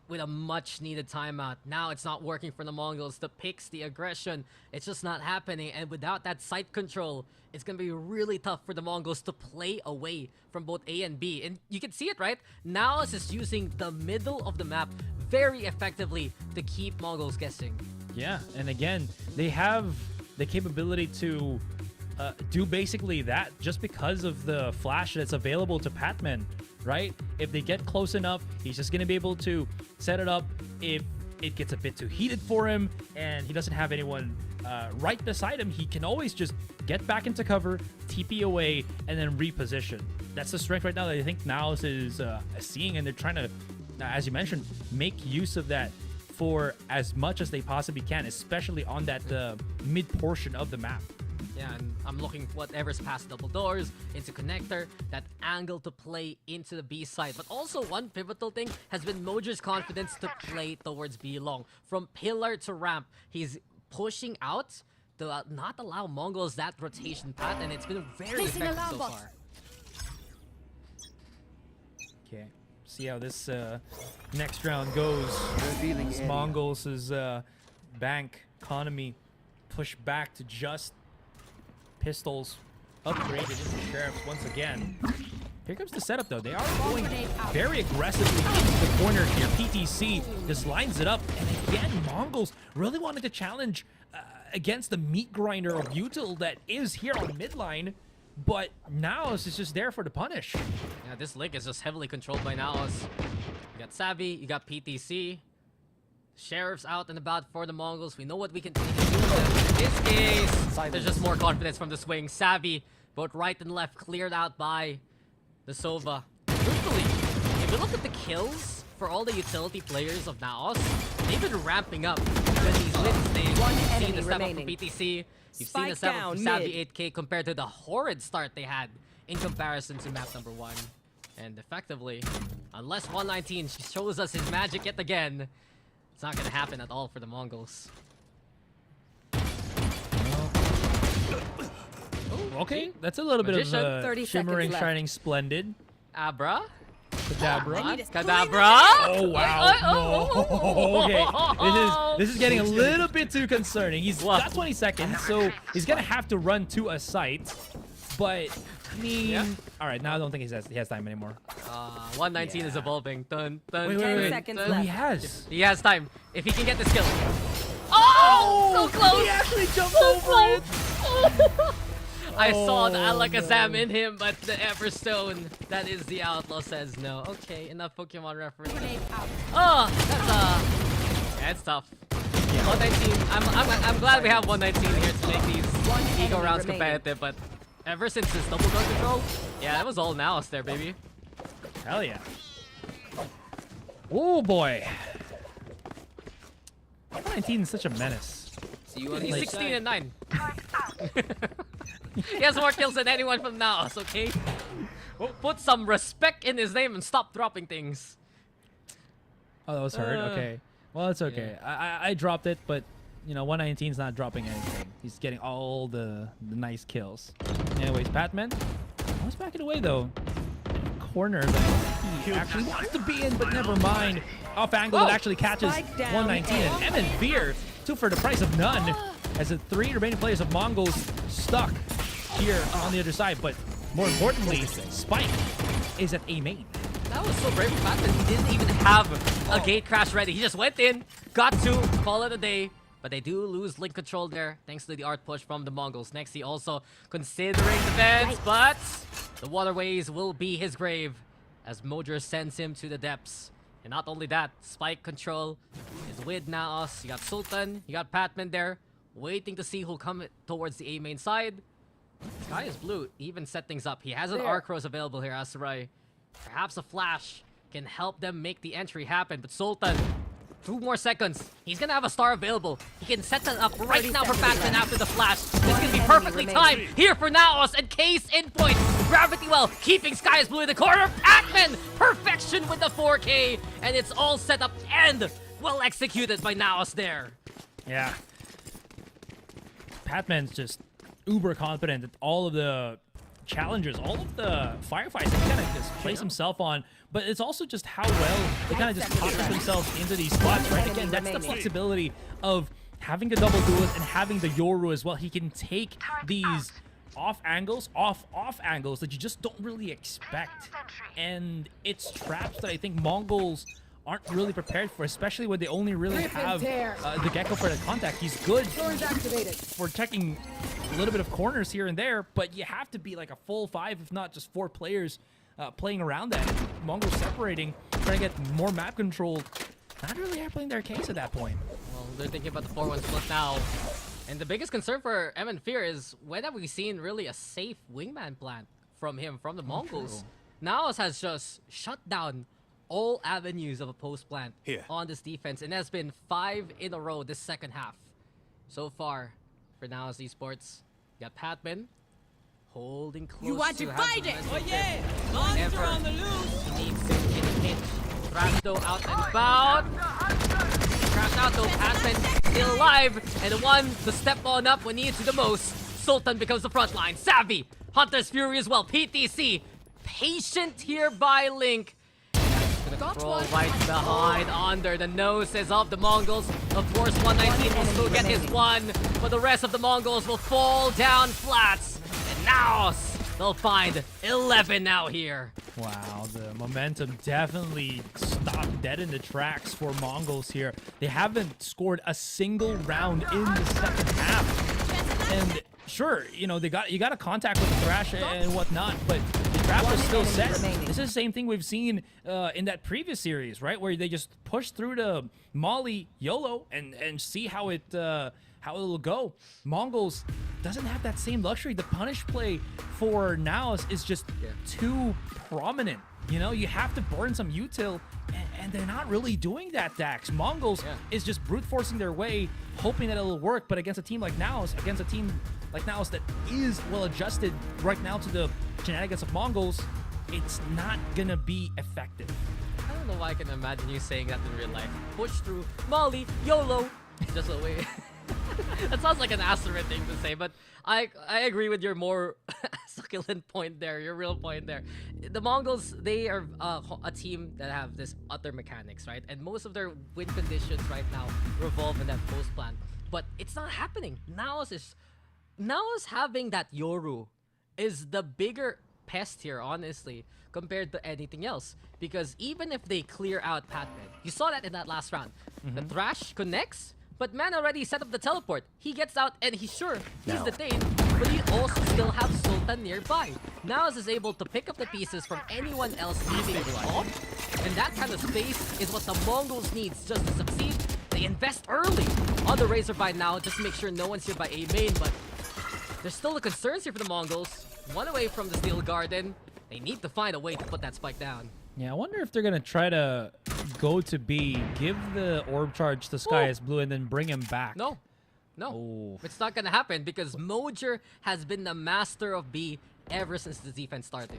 with a much-needed timeout. Now it's not working for the Mongols. The picks, the aggression, it's just not happening. And without that site control, it's going to be really tough for the Mongols to play away from both A and B. And you can see it, right? NAOS is using the middle of the map very effectively to keep Mongols guessing. Yeah, and again, they have the capability to do basically that just because of the flash that's available to Patman, right? If they get close enough, he's just going to be able to set it up. If it gets a bit too heated for him and he doesn't have anyone right beside him, he can always just get back into cover, TP away, and then reposition. That's the strength right now that I think NAOS is seeing, and they're trying to, as you mentioned, make use of that for as much as they possibly can, especially on that mid portion of the map. Yeah, and I'm looking whatever's past double doors, into connector, that angle to play into the B side. But also one pivotal thing has been Mojer's confidence to play towards B long. From pillar to ramp, he's pushing out to not allow Mongols that rotation path, and it's been very effective so far. Okay, see how this next round goes. As Mongols' bank economy push back to just pistols, upgraded into sheriffs once again. Here comes the setup though. They are going very aggressively into the corner here. PTC just lines it up, and again, Mongols really wanted to challenge against the meat grinder of Util that is here on midline, but NAOS is just there for the punish. Yeah, this link is just heavily controlled by NAOS. You got Savvy, you got PTC. Sheriff's out and about for the Mongols. We know what we can do with them. In this case, there's just more confidence from the swing. Savvy, both right and left, cleared out by the Sova. Truthfully, if you look at the kills for all the utility players of NAOS, they've been ramping up. Because these mid-stage, you've seen the step up from PTC, you've seen the step up from Savvy 8K compared to the horrid start they had in comparison to map number 1. And effectively, unless 119 shows us his magic yet again, it's not gonna happen at all for the Mongols. Okay, that's a little Magician. bit of 30 shimmering, seconds shining, splendid. Abra? Kadabra. Kadabra? Oh wow! No. Okay, this is getting a little bit too concerning. He's got 20 seconds, so he's gonna have to run to a site. But I mean, all right, now I don't think he has time anymore. 119 is evolving. Dun, dun, Wait, dun, 10 seconds dun. left. He has. He has time if he can get this kill. Oh, so close! He actually jumped over it. I saw the Alakazam in him, but the Everstone, that is the outlaw, says no. Okay, enough Pokemon reference. Oh, that's tough. 119. I'm glad we have 119 here to make these ego rounds remaining. competitive, but ever since this double gun control, yeah, that was all NAOS there, baby. Hell yeah. Oh boy. 19 is such a menace. See you on He's the 16 and 9. He has more kills than anyone from NAOS, okay? Put some respect in his name and stop dropping things. Oh, that was hurt. Okay. Well, it's okay. I dropped it, but you know, 119's not dropping anything. He's getting all the nice kills. Anyways, Patman, almost backing away though. Corner that he actually wants to be in, but never mind. Off angle that actually catches Spike down 119, and Evan Fear, 2 for the price of none, as the 3 remaining players of Mongols stuck here on the other side. But more importantly, Spike is at A main. That was so brave of Patman. He didn't even have a gate crash ready. He just went in, got 2, call it a day. But they do lose link control there, thanks to the art push from the Mongols. Nexi also considering defense, but the waterways will be his grave as Mojer sends him to the depths. And not only that, Spike control is with NAOS. You got Sultan, you got Patman there, waiting to see who'll come towards the A main side. Sky is blue, even set things up. He has an Arcros available here, Asarai. Perhaps a flash can help them make the entry happen, but Sultan, 2 more seconds. He's gonna have a star available. He can set that up right now for Patman after the flash. This can be perfectly timed here for NAOS, and Case in point. Gravity Well keeping Sky is Blue in the corner. Patman, perfection with the 4K, and it's all set up and well executed by NAOS there. Yeah. Patman's just uber confident that all of the challenges, all of the firefights he kind of just plays himself on, but it's also just how well they kind of just pocket themselves into these spots, right? Again, that's the flexibility of having the double duelist and having the Yoru as well. He can take these off angles that you just don't really expect, and it's traps that I think Mongols aren't really prepared for, especially when they only really have the Gecko for the contact. He's good for checking a little bit of corners here and there, but you have to be like a full 5, if not just 4 players playing around that. Mongols separating, trying to get more map control. Not really playing their case at that point. Well, they're thinking about the 4-1 split now. And the biggest concern for Evan Fear is, when have we seen really a safe wingman plant from him, from the Mongols? NAOS has just shut down all avenues of a post plant on this defense, and that's been 5 in a row this second half. So far, for NAOS Esports, you got Patman holding close. You want to fight it? Oh yeah! Monster on the loose! He needs to in a pinch. Thrashdo out and about. Crash out though, Patman still alive, and the one to step on up when needed to the most. Sultan becomes the front line. Savvy, Hunter's Fury as well. PTC, patient here by Link. Control right behind under the noses of the Mongols. Of course, 119 will still get his 1, but the rest of the Mongols will fall down flats. And now they'll find 11 now here. Wow, the momentum definitely stopped dead in the tracks for Mongols here. They haven't scored a single round in the second half. And sure, you know, you got a contact with the Thrash and whatnot, but the trap was still set. This is the same thing we've seen in that previous series, right? Where they just push through the Molly YOLO and see how it'll go. Mongols doesn't have that same luxury. The punish play for NAOS is just too prominent. You know, you have to burn some util, and they're not really doing that, Dax. Mongols is just brute forcing their way, hoping that it'll work, but against a team like NAOS, against a team like NAOS that is well adjusted right now to the shenanigans of Mongols, it's not gonna be effective. I don't know why I can imagine you saying that in real life. Push through, Molly, YOLO. Just a way. That sounds like an Asteroid thing to say, but I agree with your more succulent point there, your real point there. The Mongols, they are a team that have this utter mechanics, right? And most of their win conditions right now revolve in that post plan. But it's not happening. NAOS having that Yoru is the bigger pest here, honestly, compared to anything else. Because even if they clear out Patman, you saw that in that last round. The Thrash connects, but man already set up the teleport. He gets out and he's detained, but he also still have Sultan nearby. NAOS is able to pick up the pieces from anyone else leaving the off, and that kind of space is what the Mongols needs just to succeed. They They invest early on the Razorby now, just to make sure no one's here by A main, but there's still the concerns here for the Mongols. One away from the Steel Garden. They need to find a way to put that spike down. Yeah, I wonder if they're going to try to go to B, give the orb charge to Sky as Blue, and then bring him back. No. Oh. It's not gonna happen because Mojer has been the master of B ever since the defense started.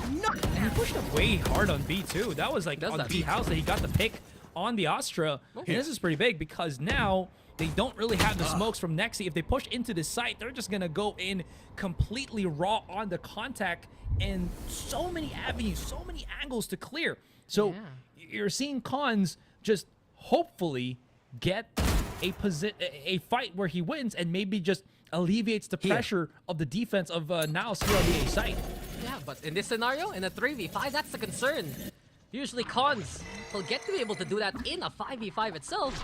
And he pushed up way hard on B too. That was like Does on that. B house that he got the pick on the Astra. And this is pretty big because now they don't really have the smokes from Nexi. If they push into the site, they're just gonna go in completely raw on the contact, and so many avenues, so many angles to clear. So you're seeing Cons just hopefully get a fight where he wins and maybe just alleviates the pressure of the defense of NAOS here on the A site. Yeah, but in this scenario, in a 3v5, that's the concern. Usually Cons will get to be able to do that in a 5v5 itself.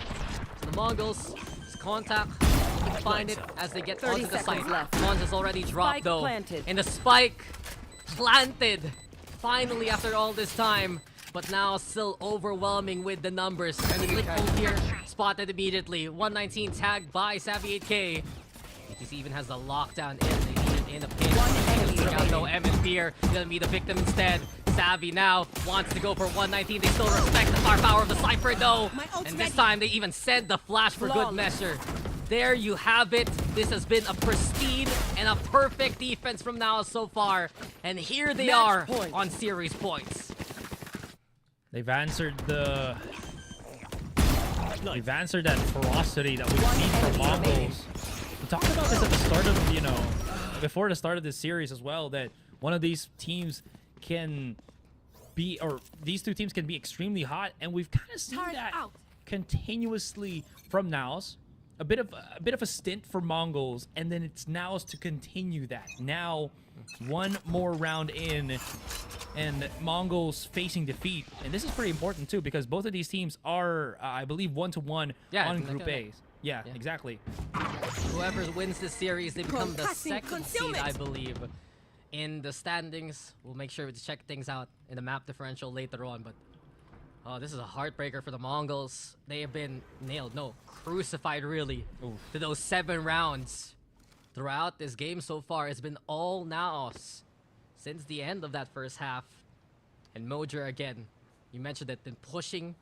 So the Mongols, contact, can find it as they get onto the site. Cons has already dropped Spike though. planted. And the spike planted. Finally after all this time. But now still overwhelming with the numbers. And the click hold here, spotted immediately. 119 tagged by Savvy 8K. BTC even has the lockdown in. They need it in a pinch. Though M and Beer gonna be the victim instead. Savvy now wants to go for 119. They still respect the firepower of the Cypher though. And this time they even send the flash for good measure. There you have it. This has been a pristine and a perfect defense from NAOS so far. And here they are on series points. They've answered that ferocity that we've seen from Mongols. We talked about this at the start of, before the start of this series as well, that one of these teams can be, or these two teams can be extremely hot, and we've kind of seen that continuously from NAOS. A bit of a stint for Mongols, and then it's NAOS to continue that. Now, one more round in, and Mongols facing defeat. And this is pretty important too, because both of these teams are, I believe, 1-1 on Group A's. Yeah, exactly. Whoever wins this series, they become the second seed, I believe, in the standings. We'll make sure to check things out in the map differential later on, but this is a heartbreaker for the Mongols. They have been nailed, crucified really, to those 7 rounds. Throughout this game so far, it's been all NAOS since the end of that first half. And Mojer, again, you mentioned it, been pushing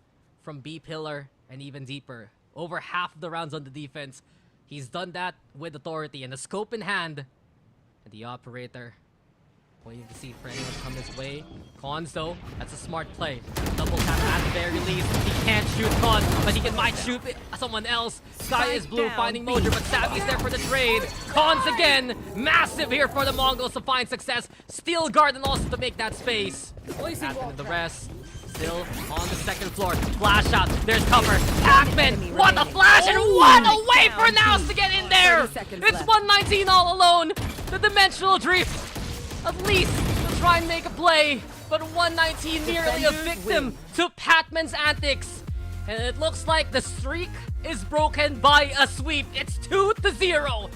from B pillar and even deeper. Over half of the rounds on the defense. He's done that with authority and the scope in hand. And the operator waiting to see for anyone to come his way. Cons though, that's a smart play. Double tap at the very least. He can't shoot Cons, but he might shoot someone else. Sky is blue, finding Mojer, but Savvy's there for the trade. Cons again, massive here for the Mongols to find success. Steel Garden also to make that space. And the rest still on the second floor. Flash out, there's cover. Pac-Man, what a flash, and what a way for NAOS to get in there. It's 119 all alone. The dimensional drift. At least to try and make a play, but 119 nearly a victim to Pac-Man's antics. And it looks like the streak is broken by a sweep. It's 2-0.